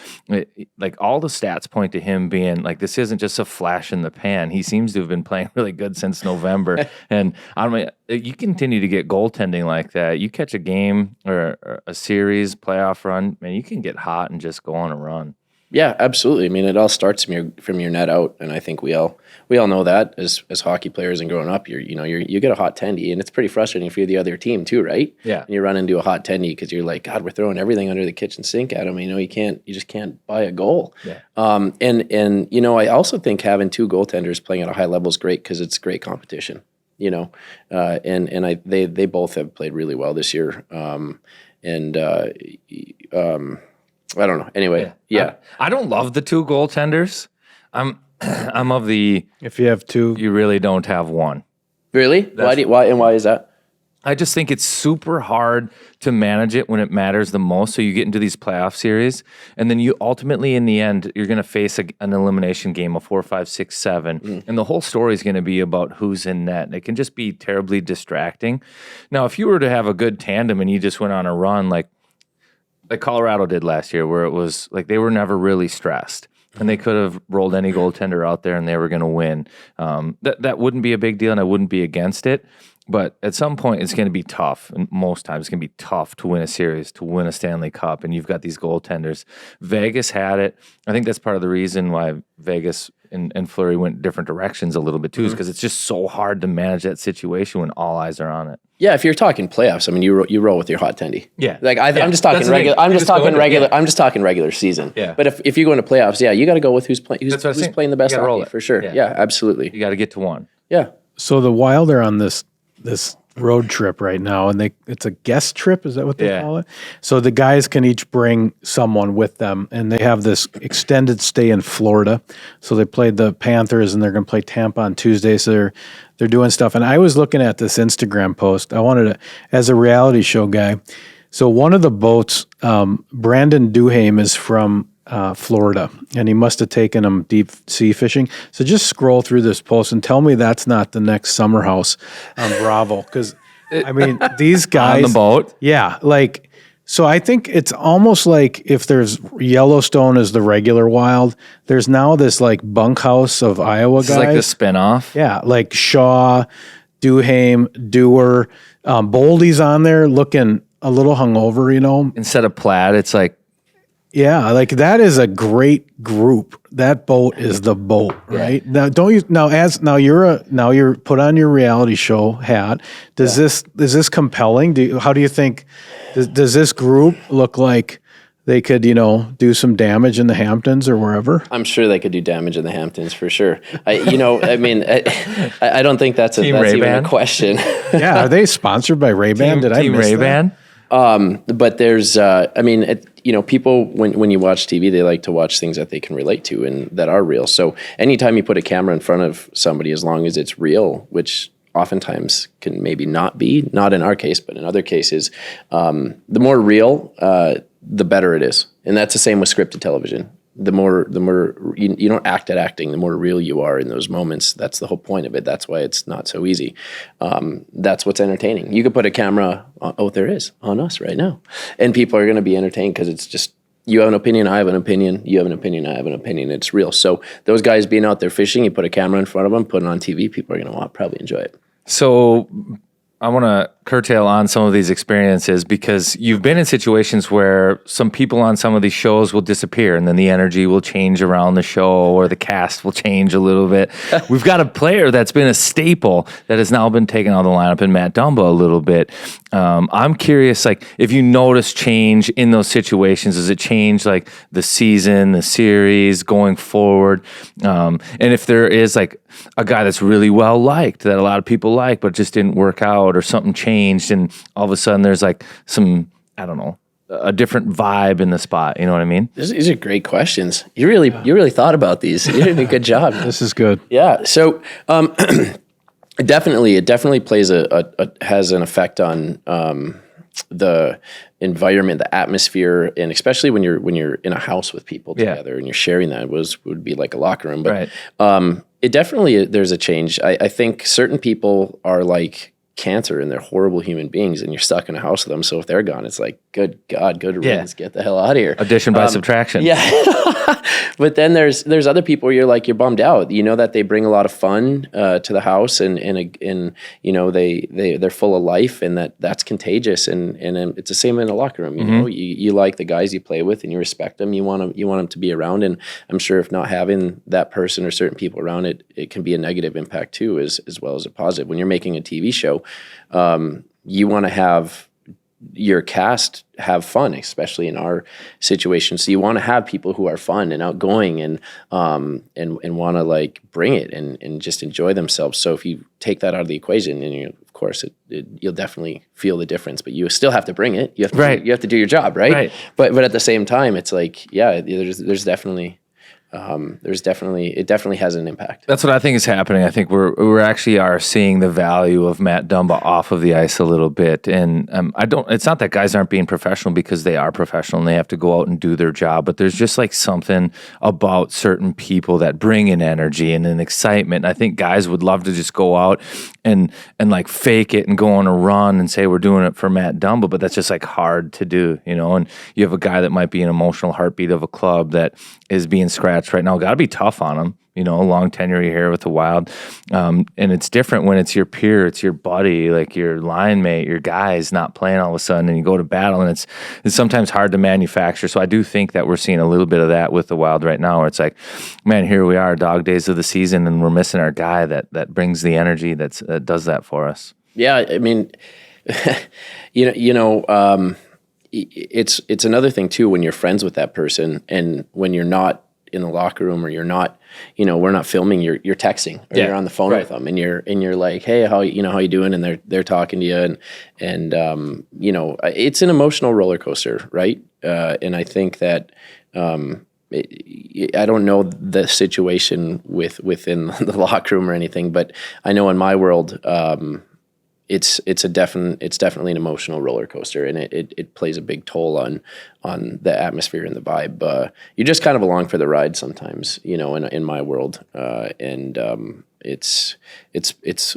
like all the stats point to him being like, this isn't just a flash in the pan. He seems to have been playing really good since November. And I mean, you continue to get goaltending like that. You catch a game or a series, playoff run, man, you can get hot and just go on a run.
Yeah, absolutely. I mean, it all starts from your net out, and I think we all know that as hockey players and growing up, you get a hot tendy, and it's pretty frustrating if you're the other team too, right?
Yeah.
And you run into a hot tendy because you're like, God, we're throwing everything under the kitchen sink at them. You just can't buy a goal.
Yeah.
And I also think having two goaltenders playing at a high level is great because it's great competition. They both have played really well this year. I don't know. Anyway, yeah.
I don't love the two goaltenders. I'm of the,
If you have two,
you really don't have one.
Really? Why is that?
I just think it's super hard to manage it when it matters the most. So you get into these playoff series, and then you ultimately, in the end, you're going to face an elimination game of 4, 5, 6, 7, and the whole story is going to be about who's in net. It can just be terribly distracting. Now, if you were to have a good tandem and you just went on a run like Colorado did last year, where it was like they were never really stressed, and they could have rolled any goaltender out there and they were going to win. That wouldn't be a big deal, and I wouldn't be against it. But at some point, it's going to be tough, and most times it's going to be tough to win a series, to win a Stanley Cup, and you've got these goaltenders. Vegas had it. I think that's part of the reason why Vegas and Fleury went different directions a little bit too, is because it's just so hard to manage that situation when all eyes are on it.
Yeah, if you're talking playoffs, I mean, you roll with your hot tendy.
Yeah,
like I'm just talking regular. I'm just talking regular. I'm just talking regular season.
Yeah.
But if you go into playoffs, yeah, you got to go with who's playing the best
roll
hockey
it
for sure. Yeah, absolutely.
You got to get to one.
Yeah.
so the Wild are on this road trip right now, and it's a guest trip. Is that what they call it? So the guys can each bring someone with them, and they have this extended stay in Florida. So they played the Panthers, and they're going to play Tampa on Tuesday. So they're doing stuff. And I was looking at this Instagram post. I wanted to, as a reality show guy. So one of the boats, Brandon Duhaime is from Florida, and he must have taken them deep sea fishing. So just scroll through this post and tell me that's not the next summer house on Bravo. Because, I mean, these guys.
On the boat?
Yeah. Like, so I think it's almost like if there's Yellowstone as the regular Wild, there's now this like bunkhouse of Iowa guys.
It's like the spinoff.
Yeah. Like Shaw, Duhaime, Dewar, Boldy's on there looking a little hungover,
Instead of plaid, it's like,
yeah, like that is a great group. That boat is the boat, right? Now, you're put on your reality show hat. Is this compelling? How do you think? Does this group look like they could, do some damage in the Hamptons or wherever?
I'm sure they could do damage in the Hamptons for sure. I don't think that's even a question.
Yeah, are they sponsored by Ray-Ban? Did I miss
Ray-Ban?
But there's, people, when you watch TV, they like to watch things that they can relate to and that are real. So anytime you put a camera in front of somebody, as long as it's real, which oftentimes can maybe not be, not in our case, but in other cases, the more real, the better it is. And that's the same with scripted television. The more you don't act at acting, the more real you are in those moments. That's the whole point of it. That's why it's not so easy. That's what's entertaining. You could put a camera on us right now, and people are going to be entertained because it's just, you have an opinion, I have an opinion, you have an opinion, I have an opinion. It's real. So those guys being out there fishing, you put a camera in front of them, put it on TV, people are going to probably enjoy it.
So I want to curtail on some of these experiences because you've been in situations where some people on some of these shows will disappear and then the energy will change around the show or the cast will change a little bit. We've got a player that's been a staple that has now been taken out of the lineup in Matt Dumba a little bit. I'm curious, like, if you notice change in those situations, does it change like the season, the series going forward? And if there is like a guy that's really well liked that a lot of people like, but just didn't work out or something changed and all of a sudden there's like some, I don't know, a different vibe in the spot. You know what I mean?
These are great questions. You really thought about these. You did a good job.
This is good.
Yeah. So, it definitely plays has an effect on the environment, the atmosphere, and especially when you're in a house with people together and you're sharing that would be like a locker room. But it definitely, there's a change. I think certain people are like cancer and they're horrible human beings and you're stuck in a house with them. So if they're gone, it's like, good God, good riddance, get the hell out of here.
Addition by subtraction.
Yeah. But then there's other people where you're bummed out. You know that they bring a lot of fun to the house and you know, they're full of life and that's contagious. And it's the same in a locker room. You know, you like the guys you play with and you respect them. You want them to be around. And I'm sure if not having that person or certain people around it can be a negative impact too, as well as a positive. When you're making a TV show, you want to have your cast have fun, especially in our situation. So you want to have people who are fun and outgoing and want to like bring it and just enjoy themselves. So if you take that out of the equation, and of course you'll definitely feel the difference, but you still have to bring it. You have to you have to do your job, right? But at the same time, it's like, yeah, there's definitely. It definitely has an impact.
That's what I think is happening. I think we're actually are seeing the value of Matt Dumba off of the ice a little bit. And it's not that guys aren't being professional because they are professional and they have to go out and do their job, but there's just like something about certain people that bring an energy and an excitement. I think guys would love to just go out and like fake it and go on a run and say we're doing it for Matt Dumba, but that's just like hard to do, you know. And you have a guy that might be an emotional heartbeat of a club that is being scratched right now. Got to be tough on him, you know, long tenure here with the Wild. And it's different when it's your peer, it's your buddy, like your line mate, your guys not playing all of a sudden and you go to battle and it's sometimes hard to manufacture. So I do think that we're seeing a little bit of that with the Wild right now where it's like, man, here we are, dog days of the season and we're missing our guy that brings the energy that does that for us.
Yeah. I mean, it's another thing too, when you're friends with that person and when you're not in the locker room or you're not, you know, we're not filming, you're texting or you're on the phone with them and you're like, hey, how you doing? And they're talking to you and you know, it's an emotional roller coaster. Right. And I think that, I don't know the situation within the locker room or anything, but I know in my world, it's definitely an emotional roller coaster, and it plays a big toll on the atmosphere and the vibe. You're just kind of along for the ride sometimes, you know, in my world, and it's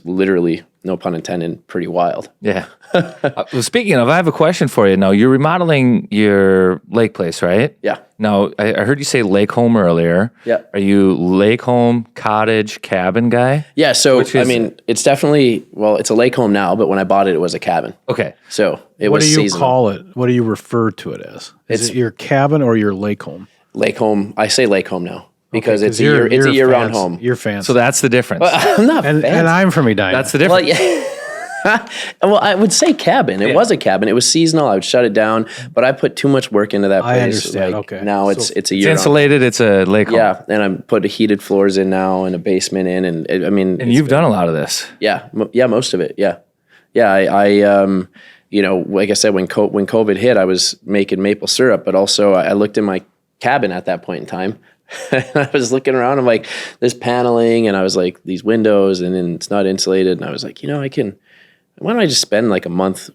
literally, no pun intended, pretty wild.
Yeah. Well, speaking of, I have a question for you. Now, you're remodeling your lake place, right?
Yeah.
Now, I heard you say lake home earlier.
Yeah.
Are you lake home, cottage, cabin guy?
Yeah. So, I mean, it's definitely, well, it's a lake home now, but when I bought it, it was a cabin.
Okay.
So it
What
was
do you
seasonal.
call it? What do you refer to it as? Is it your cabin or your lake home?
Lake home. I say lake home now because
Okay,
it's a year-round home.
You're fancy.
So that's the difference.
I'm not
and I'm from Edina.
That's the difference.
Well, yeah. Well, I would say cabin. It was a cabin. It was seasonal. I would shut it down, but I put too much work into that place.
I understand.
Like,
Okay.
Now
So
it's a
It's
year.
insulated. It's a lake home.
Yeah, and I'm put heated floors in now and a basement in, and I mean,
And you've done a lot of this.
yeah, most of it. Yeah. I you know, like I said, when COVID hit, I was making maple syrup, but also I looked in my cabin at that point in time. And I was looking around, I'm like, there's paneling, and I was like, these windows, and then it's not insulated. And I was like, why don't I just spend like a month,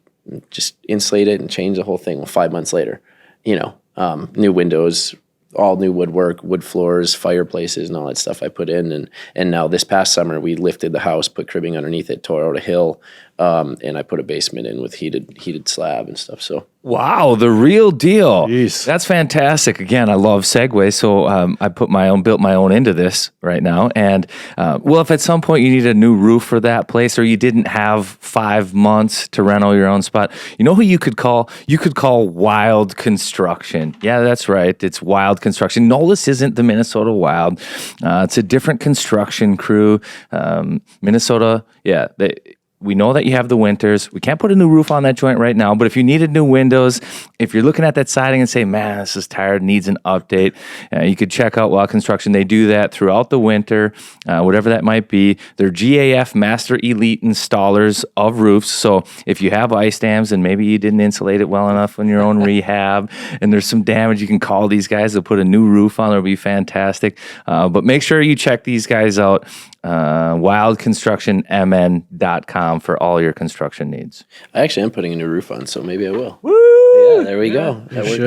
just insulate it and change the whole thing? Well, 5 months later, new windows, all new woodwork, wood floors, fireplaces, and all that stuff I put in. And now this past summer, we lifted the house, put cribbing underneath it, tore out a hill, and I put a basement in with heated slab and stuff. So
wow, the real deal.
Jeez.
That's fantastic. Again, I love Segway, so I built my own into this right now. And if at some point you need a new roof for that place, or you didn't have 5 months to rent your own spot, you know who you could call? You could call Wild Construction. Yeah, that's right. It's Wild Construction. No, this isn't the Minnesota Wild. It's a different construction crew. Minnesota, yeah. We know that you have the winters. We can't put a new roof on that joint right now, but if you needed new windows, if you're looking at that siding and say, man, this is tired, needs an update, you could check out Wild Construction. They do that throughout the winter, whatever that might be. They're GAF Master Elite installers of roofs. So if you have ice dams and maybe you didn't insulate it well enough in your own rehab and there's some damage, you can call these guys. They'll put a new roof on. It'll be fantastic. But make sure you check these guys out. wildconstructionmn.com for all your construction needs.
I actually am putting a new roof on, so maybe I will.
Woo!
Yeah, there we go. That worked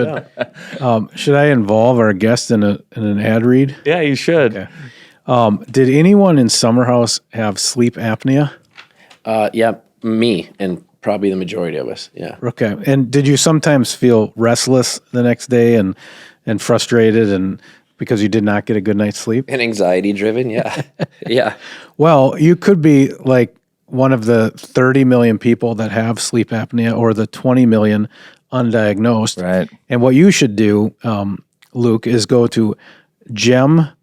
out.
Should I involve our guest in an ad read?
Yeah, you should.
Okay. Did anyone in Summer House have sleep apnea?
Yeah, me and probably the majority of us. Yeah.
Okay. And did you sometimes feel restless the next day and frustrated and because you did not get a good night's sleep?
And anxiety driven, yeah. Yeah.
Well, you could be like one of the 30 million people that have sleep apnea or the 20 million undiagnosed.
Right.
And what you should do, Luke, is go to gemhealthmn.com.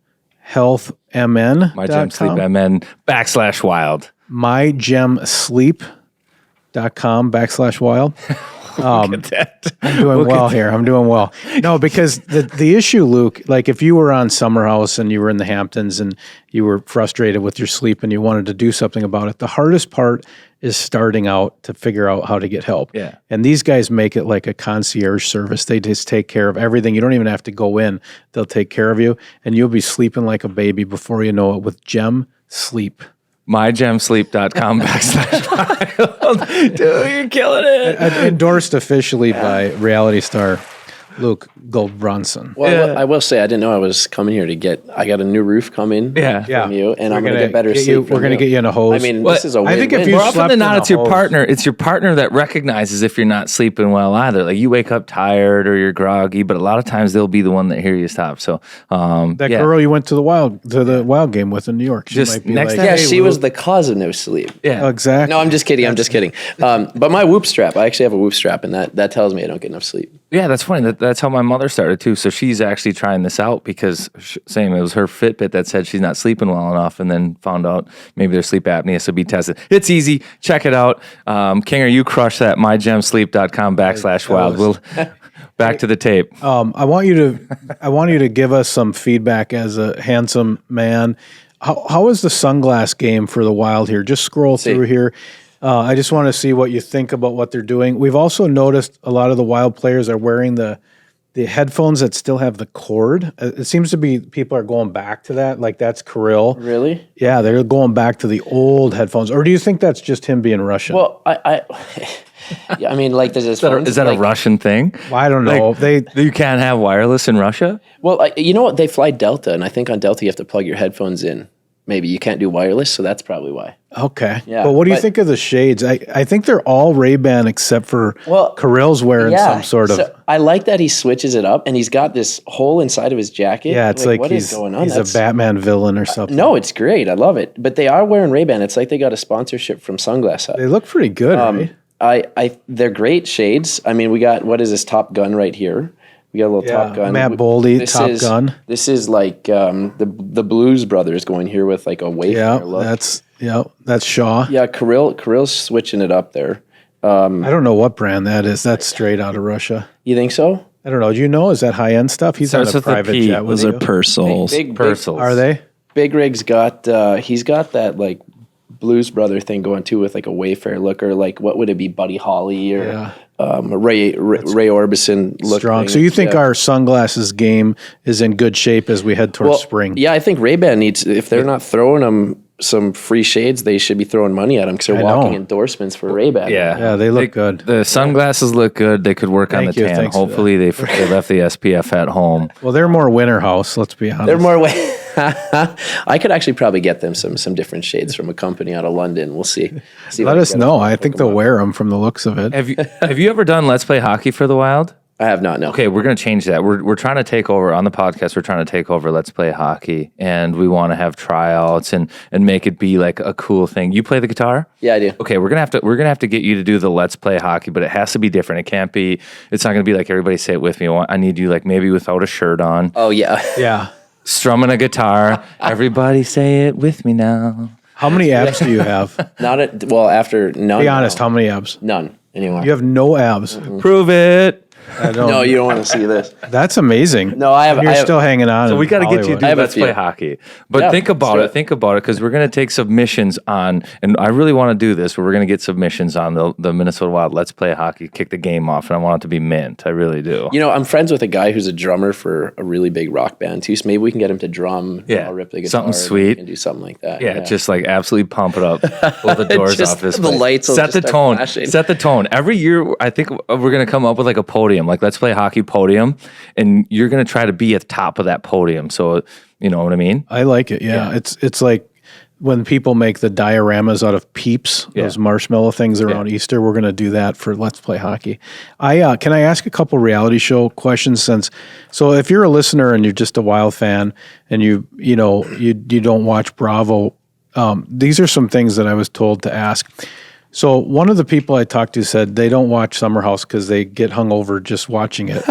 MyGemSleepMN /wild.
mygemsleep.com/wild.
Look at that.
I'm doing well here. I'm doing well. No, because the issue, Luke, like if you were on Summer House and you were in the Hamptons and you were frustrated with your sleep and you wanted to do something about it, the hardest part is starting out to figure out how to get help.
Yeah.
And these guys make it like a concierge service. They just take care of everything. You don't even have to go in. They'll take care of you and you'll be sleeping like a baby before you know it with Gem Sleep.
mygemsleep.com /wild. Dude, you're killing it.
Endorsed officially by reality star Luke Gulbranson.
Well, I will say I didn't know I was coming here I got a new roof coming from you, and I'm going to get better sleep.
We're going to get you in a hose.
I mean, this is a win-win.
I think if you
More often than not, it's your
hose.
partner. It's your partner that recognizes if you're not sleeping well either. Like you wake up tired or you're groggy, but a lot of times they'll be the one that hear you stop. So
that girl you went to the wild game with in New York. She
Just
might be
next
like,
time-
Yeah,
"Hey,
she
Luke."
was the cause of no sleep.
yeah,
Exactly.
No, I'm just kidding. I'm just kidding. But my whoop strap, I actually have a whoop strap, and that tells me I don't get enough sleep.
yeah, that's funny. That's how my mother started too. So she's actually trying this out because it was her Fitbit that said she's not sleeping well enough, and then found out maybe there's sleep apnea. So be tested. It's easy. Check it out. Kinger, you crush that. mygemsleep.com /wild. We'll back to the tape.
I want you to give us some feedback as a handsome man. How is the sunglass game for the Wild here? Just scroll through here. I just want to see what you think about what they're doing. We've also noticed a lot of the Wild players are wearing the headphones that still have the cord. It seems to be people are going back to that. Like that's Kirill.
Really?
Yeah, they're going back to the old headphones. Or do you think that's just him being Russian?
Well, yeah, I mean, like, there's this.
Is that a Russian thing?
I don't know.
You can't have wireless in Russia?
Well, you know what? They fly Delta, and I think on Delta you have to plug your headphones in. Maybe you can't do wireless, so that's probably why.
Okay.
Yeah,
but what do you think of the shades? I think they're all Ray-Ban except for Kirill's wearing some sort of...
So I like that he switches it up, and he's got this hole inside of his jacket.
Yeah, it's like
what is going on?
He's a Batman villain or something.
No, it's great. I love it. But they are wearing Ray-Ban. It's like they got a sponsorship from Sunglass Hut.
They look pretty good, right?
They're great shades. I mean, we got, what is this, Top Gun right here? We got a little Top Gun.
Matt Boldy, Top Gun.
This is like the Blues Brothers going here with like a wayfarer look.
That's Shaw.
Yeah, Kirill's switching it up there.
I don't know what brand that is. That's straight out of Russia.
You think so?
I don't know. Do you know? Is that high-end stuff? He's on
Starts
a
with a
private
P.
jet with
Those
you.
are Purcells.
Big
Purcells.
Are they?
Big Rig's got, he's got that like Blues Brother thing going too with like a Wayfair look, or like what would it be, Buddy Holly or Ray Orbison look.
Strong.
Thing.
So you think our sunglasses game is in good shape as we head towards spring?
Yeah, I think Ray-Ban needs, if they're not throwing them some free shades, they should be throwing money at them because they're walking endorsements for Ray-Ban.
Yeah, they look good.
The sunglasses look good. They could work on the tan.
Thanks
Hopefully they left the SPF at home.
Well, they're more winter house, let's be honest.
They're more I could actually probably get them some different shades from a company out of London. We'll see.
Let us know. I think they'll wear them from the looks of it.
Have you ever done Let's Play Hockey for the Wild?
I have not, no.
Okay, we're going to change that. We're trying to take over on the podcast. We're trying to take over Let's Play Hockey, and we want to have tryouts and make it be like a cool thing. You play the guitar?
Yeah, I do.
Okay, we're gonna have to get you to do the Let's Play Hockey, but it has to be different. It can't be. It's not going to be like everybody say it with me. I need you like maybe without a shirt on.
Oh yeah,
Yeah.
Strumming a guitar. Everybody say it with me now.
How many abs do you have?
After none.
Be honest, how many abs?
None anymore.
You have no abs.
Prove it.
No, you don't want to see this.
That's amazing.
No, I have.
And you're still hanging on.
So we got to get you to do Let's
few.
Play Hockey. But
Yeah,
think about
let's do
it. Think about it, because we're going to take submissions on, and I really want to do this, where we're going to get submissions on the Minnesota Wild Let's Play Hockey, kick the game off, and I want it to be mint. I really do.
You know, I'm friends with a guy who's a drummer for a really big rock band too, so maybe we can get him to drum.
Yeah,
I'll rip the guitar.
something sweet.
And do something like that.
Yeah, just like absolutely pump it up. Pull the doors
Just
off this
the
place.
lights will
Set the
just start
tone.
flashing.
Set the tone. Every year, I think we're going to come up with like a podium, like Let's Play Hockey podium, and you're going to try to be at the top of that podium. So, you know what I mean?
I like it. Yeah. It's like when people make the dioramas out of Peeps, those marshmallow things around Easter. We're going to do that for Let's Play Hockey. Can I ask a couple reality show questions? So if you're a listener and you're just a Wild fan and you don't watch Bravo, these are some things that I was told to ask. So one of the people I talked to said they don't watch Summer House because they get hungover just watching it.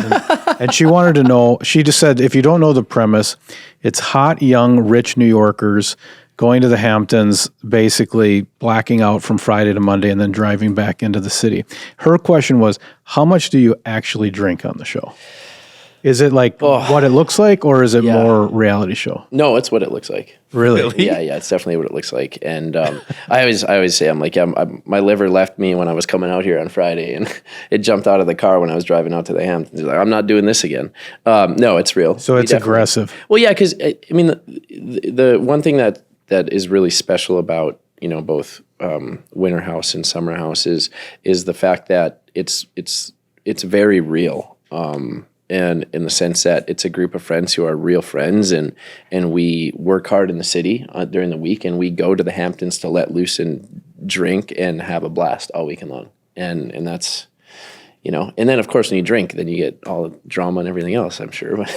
And she wanted to know, she just said, if you don't know the premise, it's hot, young, rich New Yorkers going to the Hamptons, basically blacking out from Friday to Monday and then driving back into the city. Her question was, how much do you actually drink on the show? Is it like what it looks like, or is it more reality show?
No, it's what it looks like.
Really?
Yeah, it's definitely what it looks like. And I always say, I'm like, my liver left me when I was coming out here on Friday, and it jumped out of the car when I was driving out to the Hamptons. Like, I'm not doing this again. No, it's real.
So it's aggressive.
Well, yeah, because I mean, the one thing that is really special about both Winter House and Summer House is the fact that it's very real. And in the sense that it's a group of friends who are real friends, and we work hard in the city during the week, and we go to the Hamptons to let loose and drink and have a blast all weekend long. And that's, and then of course when you drink, then you get all the drama and everything else, I'm sure. But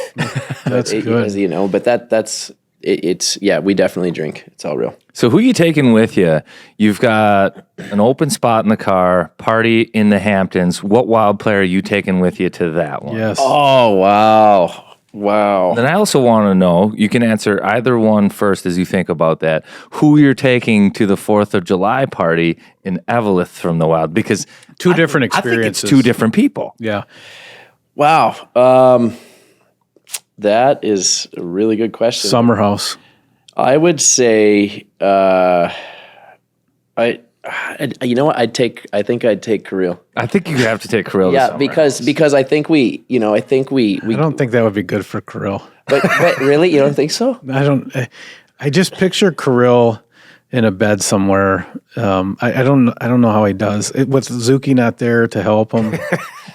That's good.
But that's we definitely drink. It's all real.
So who you taking with you? You've got an open spot in the car, party in the Hamptons. What Wild player are you taking with you to that one?
Yes.
Oh, wow.
Then I also want to know, you can answer either one first as you think about that, who you're taking to the 4th of July party in Evelyn from the Wild, because
Two different
I think
experiences.
it's two different people.
Yeah.
Wow. That is a really good question.
Summer House.
I would say, you know what? I think I'd take Kirill.
I think you have to take Kirill.
Yeah, because I think we.
I don't think that would be good for Kirill.
But really, you don't think so?
I just picture Kirill in a bed somewhere. I don't know how he does with Zuki not there to help him.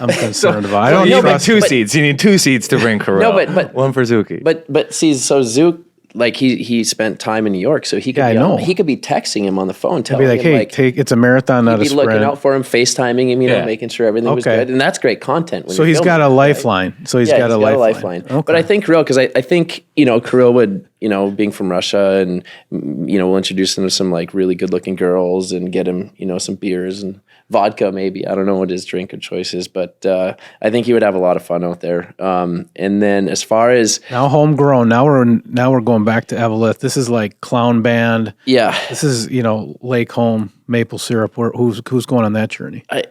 I'm concerned about. I don't
you
trust
need two seats. You need 2 seats to bring Kirill.
No, but
one for Zuki.
But see, so Zook, like he spent time in New York, so he could he could be texting him on the phone, telling
be like,
him
hey, it's a marathon, not a
be
sprint.
looking out for him, FaceTiming him, making sure everything was good, and that's great content.
So he's got a lifeline. Right? So he's got a lifeline. Okay.
But I think Kirill, because I think Kirill would, being from Russia, and we'll introduce him to some like really good looking girls and get him some beers and vodka maybe. I don't know what his drink of choice is, but I think he would have a lot of fun out there. And then as far as
now homegrown, now we're going back to Evelyn. This is like clown band.
Yeah.
This is Lake Home, maple syrup. Who's going on that journey?
I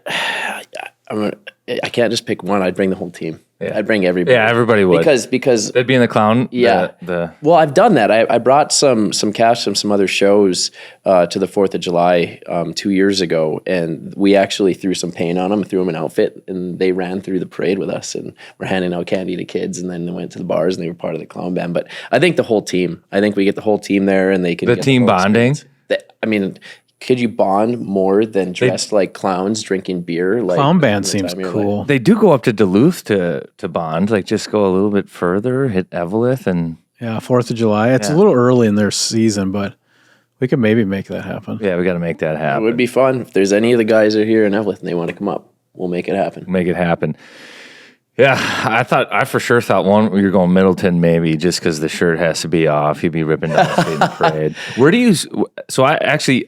can't just pick one. I'd bring the whole team. I'd bring everybody.
Yeah, everybody would.
Because
they'd be in the clown.
Yeah. Well, I've done that. I brought some cash from some other shows to the 4th of July 2 years ago, and we actually threw some paint on them, threw them an outfit, and they ran through the parade with us, and we're handing out candy to kids, and then they went to the bars, and they were part of the clown band. But I think the whole team. I think we get the whole team there, and they can
the
get
team
the
bonding.
I mean, could you bond more than dressed like clowns drinking beer? Like
Clown band seems cool.
They do go up to Duluth to bond, like just go a little bit further, hit Evelyn, and
Yeah, 4th of July. It's a little early in their season, but we could maybe make that happen.
yeah, we got to make that
It
happen.
would be fun. If there's any of the guys that are here in Evelyn and they want to come up, we'll make it happen.
Make it happen. Yeah, I for sure thought one you're going Middleton maybe just because the shirt has to be off. He'd be ripping down the street in the parade. Where do you? So I actually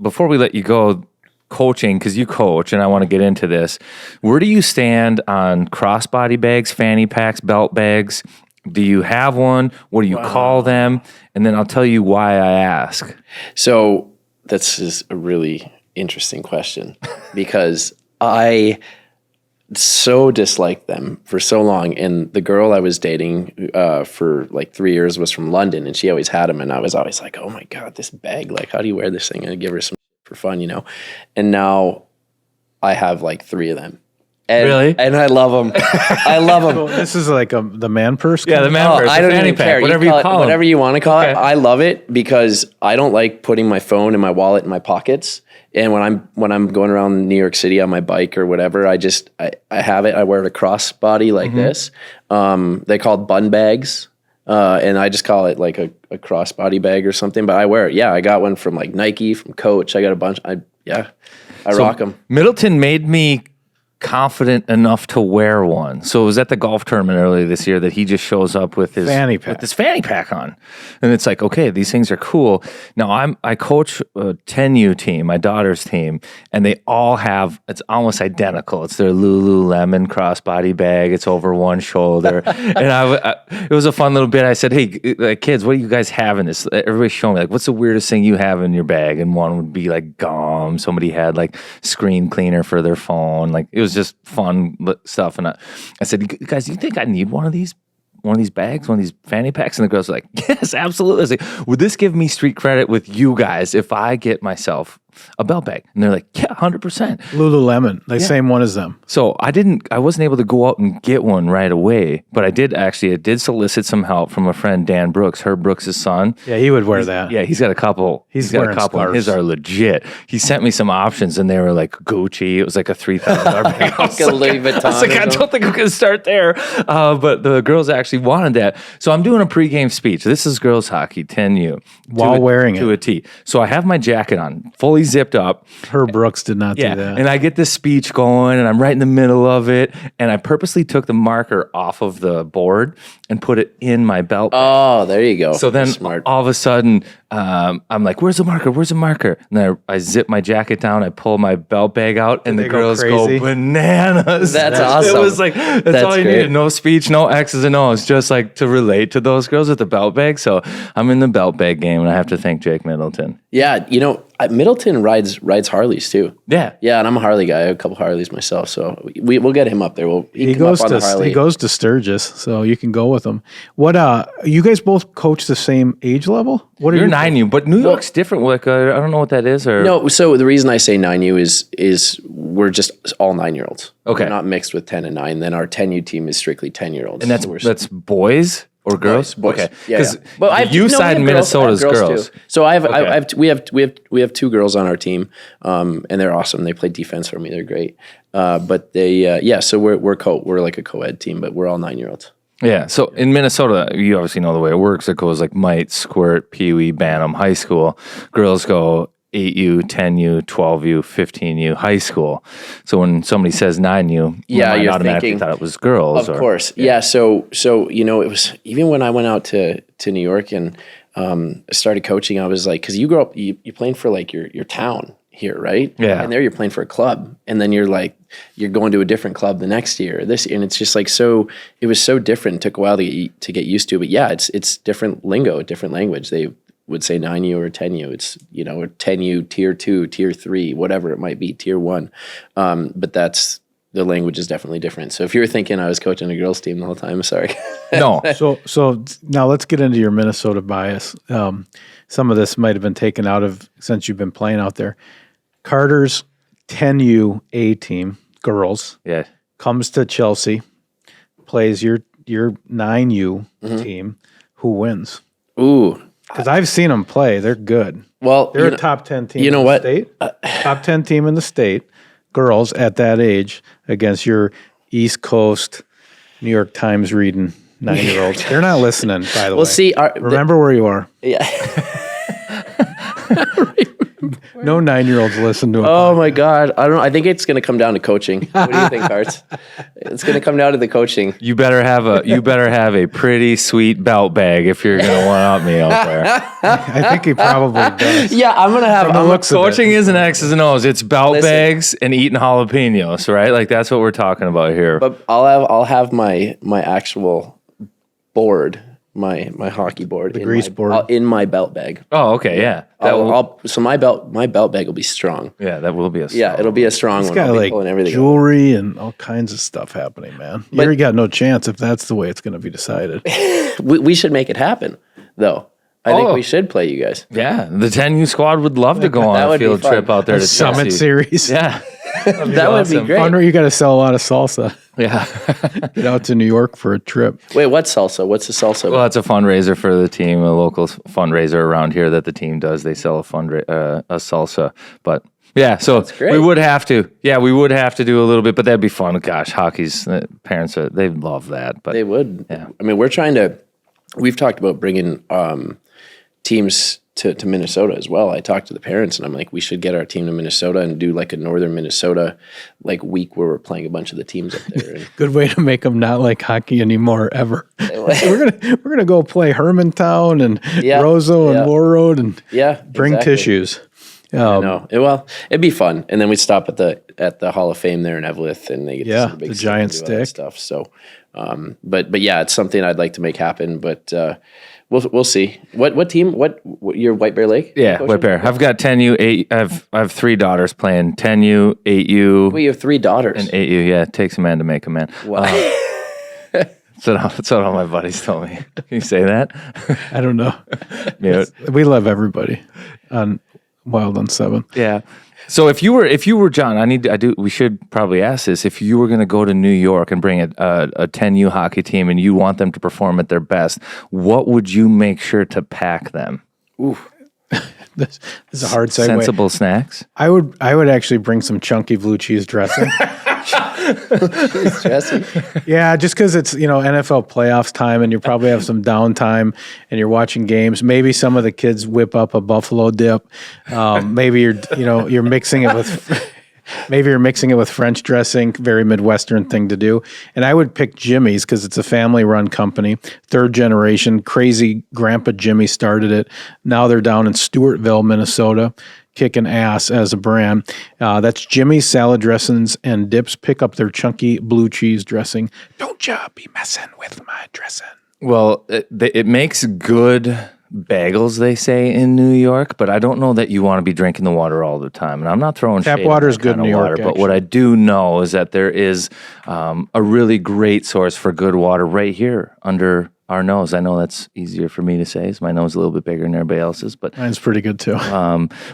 before we let you go, coaching because you coach and I want to get into this. Where do you stand on crossbody bags, fanny packs, belt bags? Do you have one? What do you call them? And then I'll tell you why I ask.
So this is a really interesting question because I so disliked them for so long. And the girl I was dating for like 3 years was from London, and she always had them. And I was always like, oh my God, this bag, like, how do you wear this thing? And I'd give her some for fun, And now I have like 3 of them. And,
Really?
And I love them. I love them.
This is like the man purse.
Yeah, the man purse,
I
the
don't
fanny
even
pack,
care.
whatever
you
you call
whatever
them.
you want to call
Okay.
it. I love it because I don't like putting my phone and my wallet in my pockets. And when I'm going around New York City on my bike or whatever, I have it. I wear it a crossbody like this. They call it bun bags. And I just call it like a crossbody bag or something, but I wear it. Yeah, I got one from like Nike, from Coach. I got a bunch. I rock them.
Middleton made me confident enough to wear one. So it was at the golf tournament earlier this year that he just shows up with his
fanny pack.
with his fanny pack on. And it's like, okay, these things are cool. Now I coach a 10U team, my daughter's team, and they all have, it's almost identical. It's their Lululemon crossbody bag. It's over one shoulder. And it was a fun little bit. I said, hey, kids, what do you guys have in this? Everybody show me, like, what's the weirdest thing you have in your bag? And one would be like gum. Somebody had like screen cleaner for their phone. Like, it was just fun stuff. And I said, guys, do you think I need one of these bags, one of these fanny packs? And the girls were like, yes, absolutely. I was like, would this give me street credit with you guys if I get myself a belt bag? And they're like, yeah, 100%.
Lululemon, the same one as them.
So I wasn't able to go out and get one right away, but I did solicit some help from a friend, Dan Brooks, Herb Brooks' son.
Yeah, he would wear that.
Yeah, he's got a couple. He's got a couple. And his are legit. He sent me some options, and they were like Gucci. It was like a $3,000 bag. I was
Louis Vuitton.
I was like, I don't think I'm going to start there. But the girls actually wanted that. So I'm doing a pregame speech. This is girls hockey, 10U.
While wearing it.
To a T. So I have my jacket on, fully zipped up.
Herb Brooks did not do that.
And I get this speech going, and I'm right in the middle of it, and I purposely took the marker off of the board and put it in my belt bag.
Oh, there you go.
So then
Smart.
all of a sudden, I'm like, where's the marker? Where's the marker? And then I zip my jacket down, I pull my belt bag out, and the
they go
girls go
crazy?
bananas.
That's awesome.
It was like, that's all you
great.
needed. No speech, no X's and O's, just like to relate to those girls with the belt bag. So I'm in the belt bag game, and I have to thank Jake Middleton.
Yeah, Middleton rides Harleys too.
Yeah.
Yeah, and I'm a Harley guy. I have a couple Harleys myself, so we'll get him up there.
He goes to Sturgis, so you can go with him. What you guys both coach the same age level? What are
You're
you
9U, but New York's different. Like, I don't know what that is. Or
No, so the reason I say 9U is we're just all 9-year-olds.
Okay.
We're not mixed with 10 and 9. Then our 10U team is strictly 10-year-olds.
And that's boys or girls?
Boys.
Okay.
Yeah.
Because
But
the U side in Minnesota is girls.
too. So we have 2 girls on our team, and they're awesome. They play defense for me. They're great. But they so we're like a co-ed team, but we're all 9-year-olds.
Yeah. So in Minnesota, you obviously know the way it works. It goes like mite, squirt, pee-wee, bantam, high school. Girls go 8U, 10U, 12U, 15U, high school. So when somebody says 9U,
Yeah, you're
automatically
thinking,
thought it was girls.
Of course. Yeah. So it was, even when I went out to New York and started coaching, I was like, because you grow up, you playing for like your town here, right?
Yeah.
And there you're playing for a club, and then you're going to a different club the next year, and it's just like, so it was so different. It took a while to get used to, but yeah, it's different lingo, different language. They would say 9U or 10U. It's, or 10U, tier 2, tier 3, whatever it might be, tier 1. But that's the language is definitely different. So if you were thinking I was coaching a girls team the whole time, sorry.
No.
So now let's get into your Minnesota bias. Some of this might have been taken out of since you've been playing out there. Carter's 10U A team, girls,
Yeah.
comes to Chelsea, plays your 9U team. Who wins?
Ooh.
Because I've seen them play. They're good.
Well,
They're a top 10 team
you know
in
what?
the state. Top 10 team in the state, girls at that age against your East Coast, New York Times reading 9-year-olds. They're not listening, by the way.
Well, see,
Remember where you are.
yeah.
No 9-year-olds listen to them.
Oh my God. I don't know. I think it's going to come down to coaching. What do you think, Carts? It's going to come down to the coaching.
You better have a pretty sweet belt bag if you're gonna one up me out there.
I think he probably does.
Yeah, I'm going to have.
Coaching isn't X's and O's. It's belt bags and eating jalapenos, right? Like that's what we're talking about here.
But I'll have my actual board, my hockey board,
The grease board.
in my belt bag.
Oh, okay, yeah.
So my belt bag will be strong.
Yeah, that will be a
Yeah, it'll be a strong
It's
one.
got
I'll be
like
pulling everything out.
jewelry and all kinds of stuff happening, man. You got no chance if that's the way it's going to be decided.
We should make it happen, though. I think we should play you guys.
Yeah, the 10U squad would love to go on a
would be
field
fun.
trip out there to
Summit
Chelsea.
series.
Yeah,
That would be great.
Wonder you got to sell a lot of salsa.
yeah.
Get out to New York for a trip.
Wait, what's salsa? What's the salsa?
Well, it's a fundraiser for the team, a local fundraiser around here that the team does. They sell a salsa, but yeah, so
great.
we would have to. Yeah, we would have to do a little bit, but that'd be fun. Gosh, hockey's parents they love that. But
They would.
Yeah.
I mean, we've talked about bringing teams to Minnesota as well. I talked to the parents and I'm like, we should get our team to Minnesota and do like a northern Minnesota like week where we're playing a bunch of the teams up there. And
Good way to make them not like hockey anymore ever. we're gonna go play Hermantown and
Yeah,
Roseau
yeah.
and War Road and
yeah,
bring
exactly.
tissues.
No, well, it'd be fun, and then we'd stop at the Hall of Fame there in Eveleth, and they get
Yeah,
to see the big
the
stick
giant
and do all that
stick.
stuff. So, but yeah, it's something I'd like to make happen. But we'll see. What team? What your White Bear Lake?
yeah,
coaching?
White Bear. I've got 10U, 8. I have 3 daughters playing 10U, 8U,
Well, you have 3 daughters.
and 8U. Yeah, it takes a man to make a man.
Wow.
That's what all my buddies told me. Can you say that?
I don't know.
Mute.
We love everybody on Wild on 7.
Yeah. So if you were John, we should probably ask this. If you were going to go to New York and bring a 10U hockey team and you want them to perform at their best, what would you make sure to pack them?
This is a hard segue.
Sensible snacks?
I would actually bring some chunky blue cheese dressing.
Jesse.
Yeah, just because it's NFL playoffs time and you probably have some downtime and you're watching games. Maybe some of the kids whip up a buffalo dip. Maybe you're mixing it with. Maybe you're mixing it with French dressing, very Midwestern thing to do. And I would pick Jimmy's because it's a family-run company, 3rd generation. Crazy Grandpa Jimmy started it. Now they're down in Stewartville, Minnesota, kicking ass as a brand. That's Jimmy's salad dressings and dips. Pick up their chunky blue cheese dressing. Don't ya be messing with my dressing.
Well, it makes good bagels, they say, in New York, but I don't know that you want to be drinking the water all the time. And I'm not throwing
Tap
shade
water
on
is
that
good
kind
in
of
New York,
water, but what I do know is that there is a really great source for good water right here under our nose. I know that's easier for me to say, as my nose is a little bit bigger than everybody else's, but
Mine's pretty good too.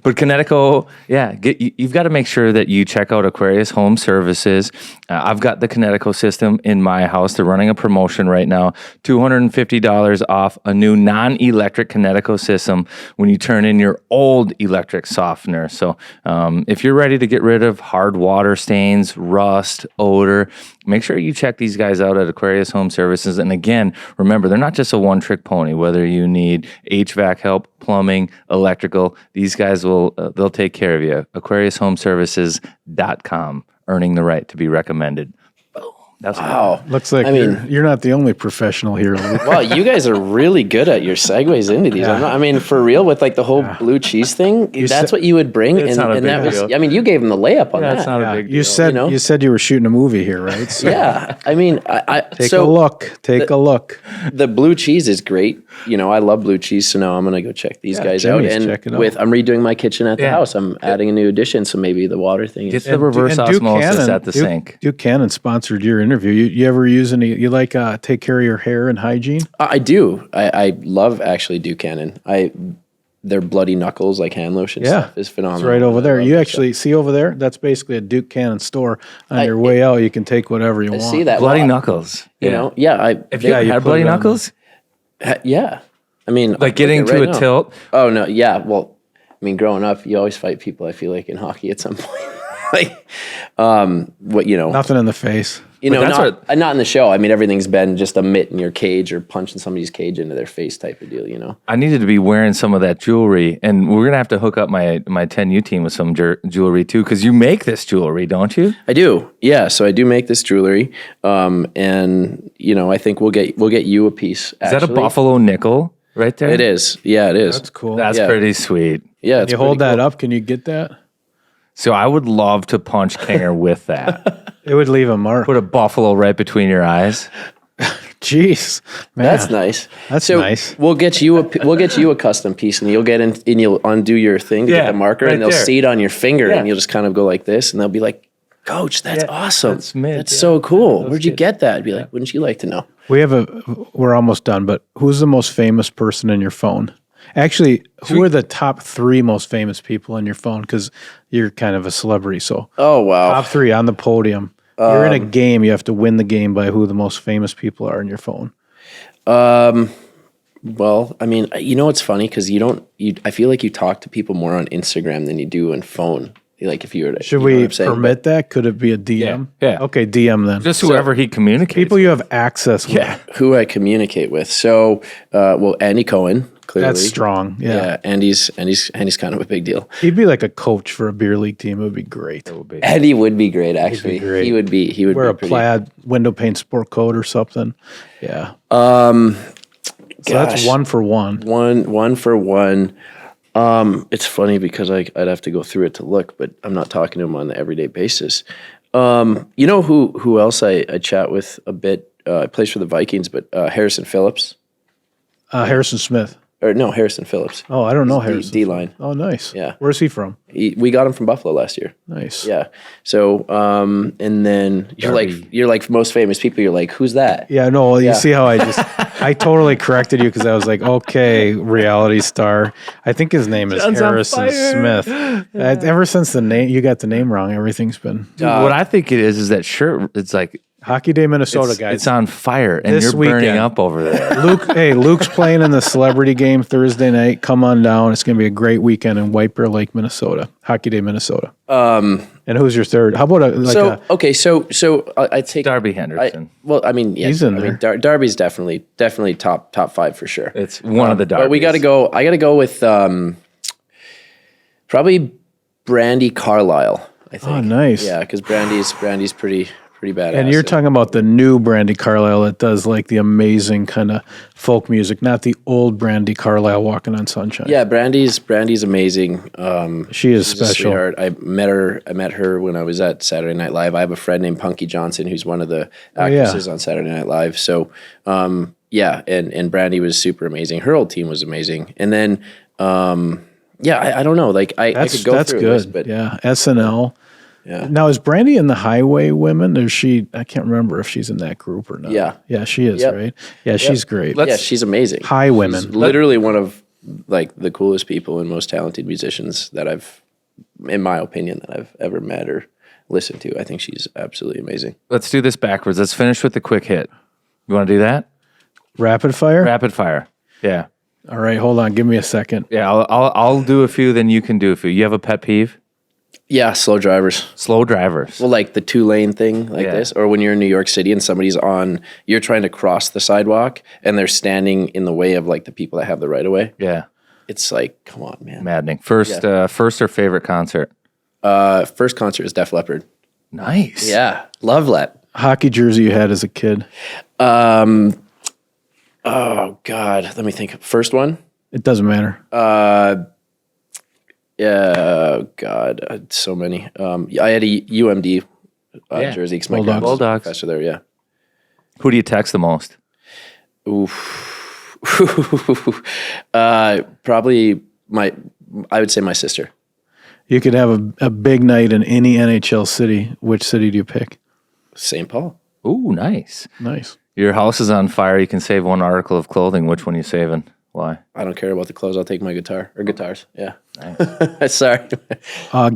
but Connecticut, yeah, you've got to make sure that you check out Aquarius Home Services. I've got the Connecticut system in my house. They're running a promotion right now, $250 off a new non-electric Connecticut system when you turn in your old electric softener. So if you're ready to get rid of hard water stains, rust, odor, make sure you check these guys out at Aquarius Home Services. And again, remember, they're not just a one-trick pony. Whether you need HVAC help, plumbing, electrical, these guys they'll take care of you. AquariusHomeservices.com, earning the right to be recommended. Boom. That's
Wow.
Looks like you're not the only professional here, Luke.
Wow, you guys are really good at your segues into these. I mean, for real, with like the whole blue cheese thing, that's what you would bring,
It's not a big
that was.
deal.
I mean, you gave them the layup on that.
That's not a big deal.
You said you were shooting a movie here, right? So
Yeah, I mean,
take a look. Take a look.
The blue cheese is great. I love blue cheese, so now I'm gonna go check these guys
Jimmy's
out. And
check it out.
I'm redoing my kitchen at the house. I'm adding a new addition, so maybe the water thing.
Get the reverse osmosis at the sink.
Duke Cannon sponsored your interview. You ever use any? You like take care of your hair and hygiene?
I do. I love actually Duke Cannon. Their bloody knuckles, like hand lotion stuff, is phenomenal.
It's right over there. You actually see over there? That's basically a Duke Cannon store. On your way out, you can take whatever you want.
See that
Bloody knuckles.
You know, yeah.
If you had bloody knuckles,
yeah. I mean,
like getting to a tilt.
Oh no, yeah. Well, I mean, growing up, you always fight people. I feel like in hockey at some point, like,
Nothing in the face.
Not in the show. I mean, everything's been just a mitt in your cage or punching somebody's cage into their face type of deal.
I needed to be wearing some of that jewelry, and we're gonna have to hook up my 10U team with some jewelry too, because you make this jewelry, don't you?
I do. Yeah. So I do make this jewelry, and I think we'll get you a piece.
Is that a buffalo nickel right there?
It is. Yeah, it is.
That's cool.
That's pretty sweet.
Yeah. It's
you hold that
cool.
up. Can you get that?
So I would love to punch Kinger with that.
It would leave a mark.
Put a buffalo right between your eyes.
Jeez, man.
That's nice.
That's
so
nice.
We'll get you a custom piece, and you'll get in and you'll undo your thing to get the marker,
right
and they'll
there.
see it on your finger, and you'll just kind of go like this, and they'll be like, "Coach, that's awesome. That's so cool. Where'd you get that?" I'd be like, "Wouldn't you like to know?"
We're almost done, but who's the most famous person in your phone? Actually, who are the top 3 most famous people in your phone? Because you're kind of a celebrity, so
Oh wow.
top 3 on the podium. You're in a game. You have to win the game by who the most famous people are in your phone.
Well, I mean, it's funny because I feel like you talk to people more on Instagram than you do on phone. Like if you were to,
Should
you know
we
what I'm saying?
permit that? Could it be a DM?
Yeah.
Okay, DM then.
Just whoever he communicates.
People you have access with.
Yeah.
Who I communicate with. So, Andy Cohen, clearly.
That's strong. Yeah.
Andy's kind of a big deal.
He'd be like a coach for a beer league team. It would be great.
Andy would be great, actually.
great.
He would
Wear
be
a
pretty.
plaid window pane sport coat or something. Yeah. So that's 1 for 1.
One for one. It's funny because I'd have to go through it to look, but I'm not talking to him on the everyday basis. You know who else I chat with a bit? Plays for the Vikings, but Harrison Phillips.
Harrison Smith.
Or no, Harrison Phillips.
Oh, I don't know Harrison.
D-line.
Oh, nice.
Yeah.
Where's he from?
We got him from Buffalo last year.
Nice.
Yeah. So, and then you're like most famous people. You're like, who's that?
Yeah, no, you see how I totally corrected you because I was like, okay, reality star. I think his name is
John's on
Harrison
fire.
Smith. Ever since you got the name wrong, everything's been
What I think it is that shirt. It's like
Hockey Day, Minnesota, guys.
it's on fire, and
This
you're burning
weekend.
up over there.
Luke's playing in the celebrity game Thursday night. Come on down. It's going to be a great weekend in White Bear Lake, Minnesota. Hockey Day, Minnesota. And who's your third? How about
So I take
Darby Henderson.
He's in there.
Darby's definitely top 5 for sure.
It's one of the Darbys.
But we got to go. I got to go with probably Brandy Carlisle. I think.
Oh, nice.
Yeah, because Brandy's pretty badass.
And you're talking about the new Brandy Carlisle that does like the amazing kind of folk music, not the old Brandy Carlisle Walking on Sunshine.
Yeah, Brandy's amazing.
She is
She's a
special.
sweetheart. I met her when I was at Saturday Night Live. I have a friend named Punky Johnson who's one of the actresses on Saturday Night Live. So and Brandy was super amazing. Her old team was amazing. And then I don't know. Like I could go
that's
through
good.
this, but
yeah, SNL.
Yeah.
Now is Brandy in the Highway Women? Is she? I can't remember if she's in that group or not.
Yeah.
she is.
Yep.
Right. Yeah, she's great.
yeah, she's amazing.
High Women.
She's literally one of like the coolest people and most talented musicians that I've, in my opinion, that I've ever met or listened to. I think she's absolutely amazing.
Let's do this backwards. Let's finish with the quick hit. You want to do that?
Rapid fire.
Rapid fire. Yeah.
All right, hold on. Give me a second.
Yeah. I'll do a few. Then you can do a few. You have a pet peeve?
Yeah, slow drivers.
Slow drivers.
Well, like the 2-lane thing like
Yeah.
this, or when you're in New York City and you're trying to cross the sidewalk and they're standing in the way of like the people that have the right of way.
Yeah.
It's like, come on, man.
Maddening. First or favorite concert?
First concert is Def Leppard.
Nice.
Yeah, love that.
hockey jersey you had as a kid?
Oh God, let me think. First one.
It doesn't matter.
Yeah, God, so many. I had a UMD jersey. 'Cause my
Bulldogs.
grandpa's a
Bulldogs.
professor there. Yeah.
Who do you text the most?
Oof. Probably I would say my sister.
You could have a big night in any NHL city. Which city do you pick?
St. Paul.
Ooh, nice.
Nice.
Your house is on fire. You can save one article of clothing. Which one are you saving? Why?
I don't care about the clothes. I'll take my guitar or guitars. Yeah. Nice. Sorry.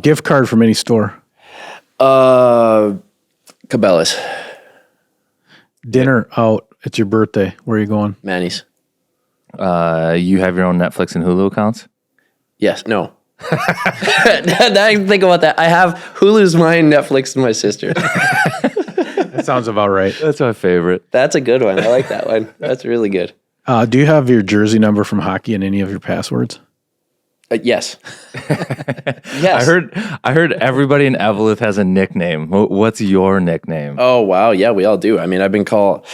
Gift card from any store.
Cabela's.
Dinner out. It's your birthday. Where are you going?
Manny's.
You have your own Netflix and Hulu accounts?
Yes. No. I think about that. I have Hulu's mine, Netflix, and my sister.
That sounds about right.
That's my favorite.
That's a good one. I like that one. That's really good.
Do you have your jersey number from hockey in any of your passwords?
Yes. Yes.
I heard everybody in Evelyn has a nickname. What's your nickname?
Oh wow, yeah, we all do. I mean, I've been called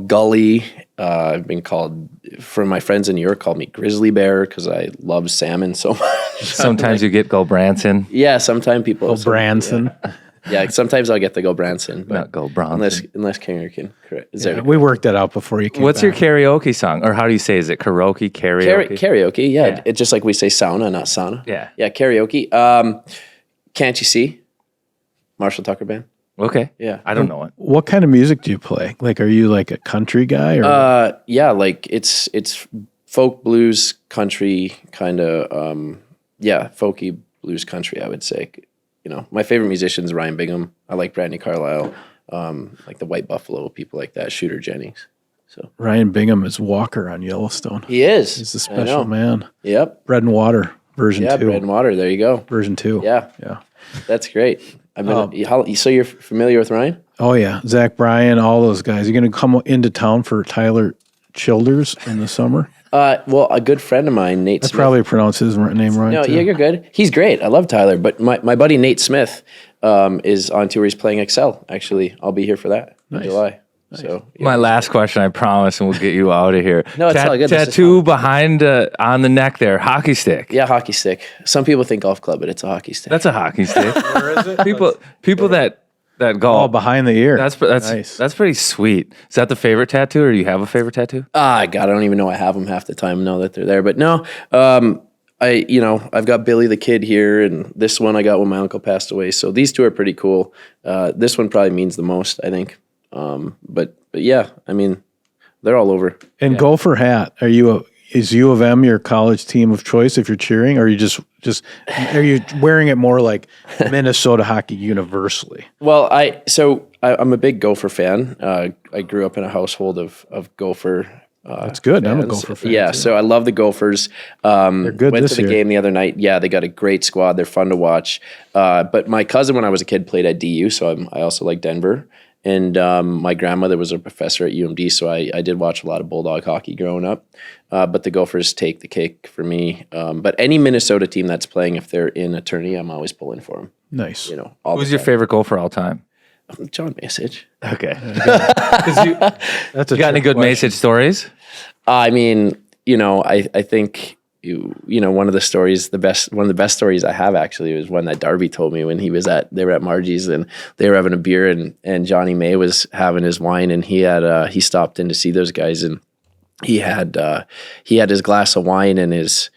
Gully. I've been called, from my friends in New York, called me Grizzly Bear because I love salmon so much.
Sometimes you get Gulbranson.
Yeah, sometimes people.
Branson.
Yeah, sometimes I'll get the Gulbranson, but
Not Gulbranson.
unless Kinger can correct.
We worked that out before you came
What's your
back.
karaoke song? Or how do you say, is it karaoke, karaoke?
Karaoke, yeah.
Yeah.
It's just like we say sauna, not sauna.
Yeah.
Yeah, karaoke. Can't You See? Marshall Tucker Band.
Okay.
Yeah.
I don't know it.
What kind of music do you play? Like, are you like a country guy? Or
Yeah, like it's folk blues country kind of folky blues country, I would say. You know, my favorite musician is Ryan Bingham. I like Brandy Carlisle, like the White Buffalo, people like that, Shooter Jennings. So
Ryan Bingham is Walker on Yellowstone.
he is.
He's a special man.
Yep.
Bread and Water version 2.
Yeah, Bread and Water. There you go.
Version 2.
Yeah.
Yeah.
That's great. So you're familiar with Ryan?
Oh yeah, Zach Bryan, all those guys. You're going to come into town for Tyler Childers in the summer.
Well, a good friend of mine, Nate
I
Smith.
probably pronounced his name right.
No,
too.
yeah, you're good. He's great. I love Tyler, but my buddy Nate Smith is on tour. He's playing Excel. Actually, I'll be here for that in July. So
My last question, I promise, and we'll get you out of here.
No, it's all good. This is
Tattoo behind on the neck there, hockey stick.
yeah, hockey stick. Some people think golf club, but it's a hockey stick.
That's a hockey stick. Where is it? People that golf.
Oh, behind the ear.
That's
nice.
That's pretty sweet. Is that the favorite tattoo, or do you have a favorite tattoo?
God, I don't even know I have them half the time. Know that they're there, but no. I've got Billy the Kid here, and this one I got when my uncle passed away. So these two are pretty cool. This one probably means the most, I think. But yeah, I mean, they're all over.
And Gopher hat. Is U of M your college team of choice if you're cheering, or are you just are you wearing it more like Minnesota hockey universally?
Well, I'm a big Gopher fan. I grew up in a household of Gopher.
That's good.
Fans.
I'm a Gopher fan.
Yeah,
too.
so I love the Gophers.
They're good
Went
this
to the
year.
game the other night. Yeah, they got a great squad. They're fun to watch. But my cousin, when I was a kid, played at DU, so I also like Denver. And my grandmother was a professor at UMD, so I did watch a lot of Bulldog hockey growing up. But the Gophers take the cake for me. But any Minnesota team that's playing, if they're in a tourney, I'm always pulling for them.
Nice.
You know,
Who's your favorite goal for all time?
John Masich.
Okay.
That's a
You got any
trick
good
question.
Masich stories?
I mean, I think one of the best stories I have actually was one that Darby told me when they were at Margie's and they were having a beer and Johnny May was having his wine and he stopped in to see those guys and he had his glass of wine and his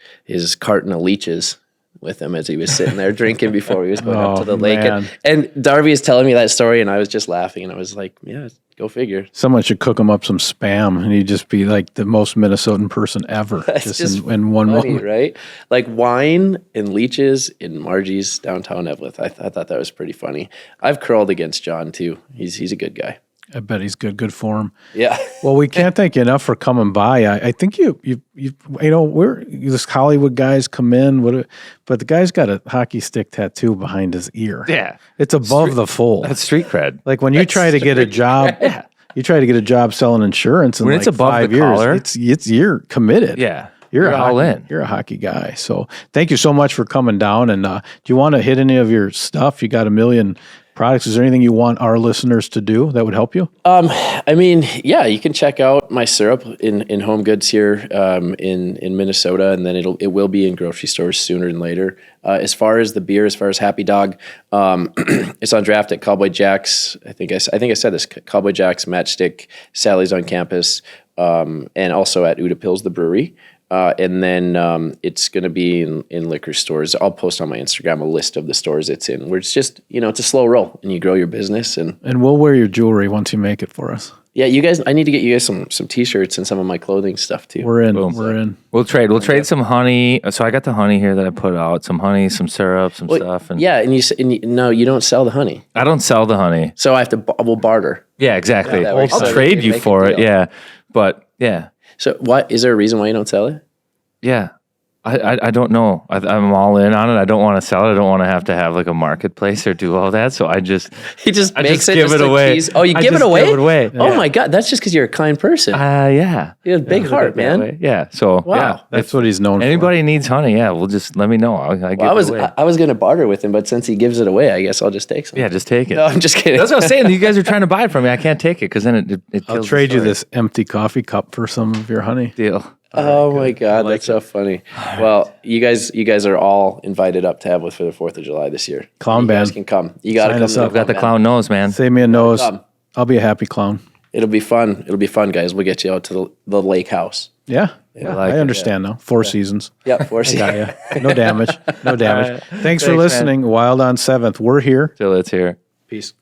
carton of leeches with him as he was sitting there drinking before he was going up to the lake.
Man.
And Darby is telling me that story and I was just laughing and I was like, yeah, go figure.
Someone should cook him up some spam, and he'd just be like the most Minnesotan person ever.
That's just
in one
funny,
moment.
right? Like wine and leeches in Margie's downtown Evelyn. I thought that was pretty funny. I've curled against John too. He's a good guy.
I bet he's good form.
Yeah.
Well, we can't thank you enough for coming by. I think this Hollywood guys come in, but the guy's got a hockey stick tattoo behind his ear.
Yeah.
It's above the fold.
That's street cred.
Like when you try to get a job, you try to get a job selling insurance in
When
like
it's above
5
the
years,
collar.
it's you're committed.
Yeah.
You're
all in.
You're a hockey guy. So thank you so much for coming down. And do you want to hit any of your stuff? You got a million products. Is there anything you want our listeners to do that would help you?
I mean, yeah, you can check out my syrup in Home Goods here in Minnesota, and then it will be in grocery stores sooner than later. As far as the beer, as far as Happy Dog, it's on draft at Cowboy Jack's. I think I said this: Cowboy Jack's, Matchstick, Sally's on campus, and also at Uda Pills, the brewery. And then it's going to be in liquor stores. I'll post on my Instagram a list of the stores it's in, where it's just, it's a slow roll and you grow your business. And
we'll wear your jewelry once you make it for us.
Yeah, you guys, I need to get you guys some T-shirts and some of my clothing stuff too.
We're in.
Boom.
We're in.
We'll trade some honey. So I got the honey here that I put out, some honey, some syrup, some stuff. And
yeah, no, you don't sell the honey.
I don't sell the honey.
So we'll barter.
Yeah, exactly.
Yeah,
I'll trade you for it. Yeah. But yeah.
So is there a reason why you don't sell it?
Yeah. I don't know. I'm all in on it. I don't want to sell it. I don't want to have like a marketplace or do all that. So I just
give it away. Oh, you give it away?
Give it away.
Oh my God, that's just because you're a kind person.
Yeah.
You have a big heart, man.
Yeah. So
wow,
yeah,
that's what he's known for.
Anybody needs honey? Yeah, well, just let me know. I
was going to barter with him, but since he gives it away, I guess I'll just take some.
Yeah, just take it.
No, I'm just kidding.
That's what I was saying. You guys are trying to buy it from me. I can't take it because then it
I'll trade you this empty coffee cup for some of your honey.
Deal.
Oh my God, that's so funny. Well, you guys are all invited up to have with for the 4th of July this year.
Clown band.
You guys can come. You got to come.
I've
got the clown nose, man.
Save me a nose. I'll be a happy clown.
It'll be fun. It'll be fun, guys. We'll get you out to the lake house.
Yeah. I understand now. 4 seasons.
Yep, 4 seasons.
No damage. Thanks for listening. Man. Wild on 7th. We're here.
Till it's here.
Peace.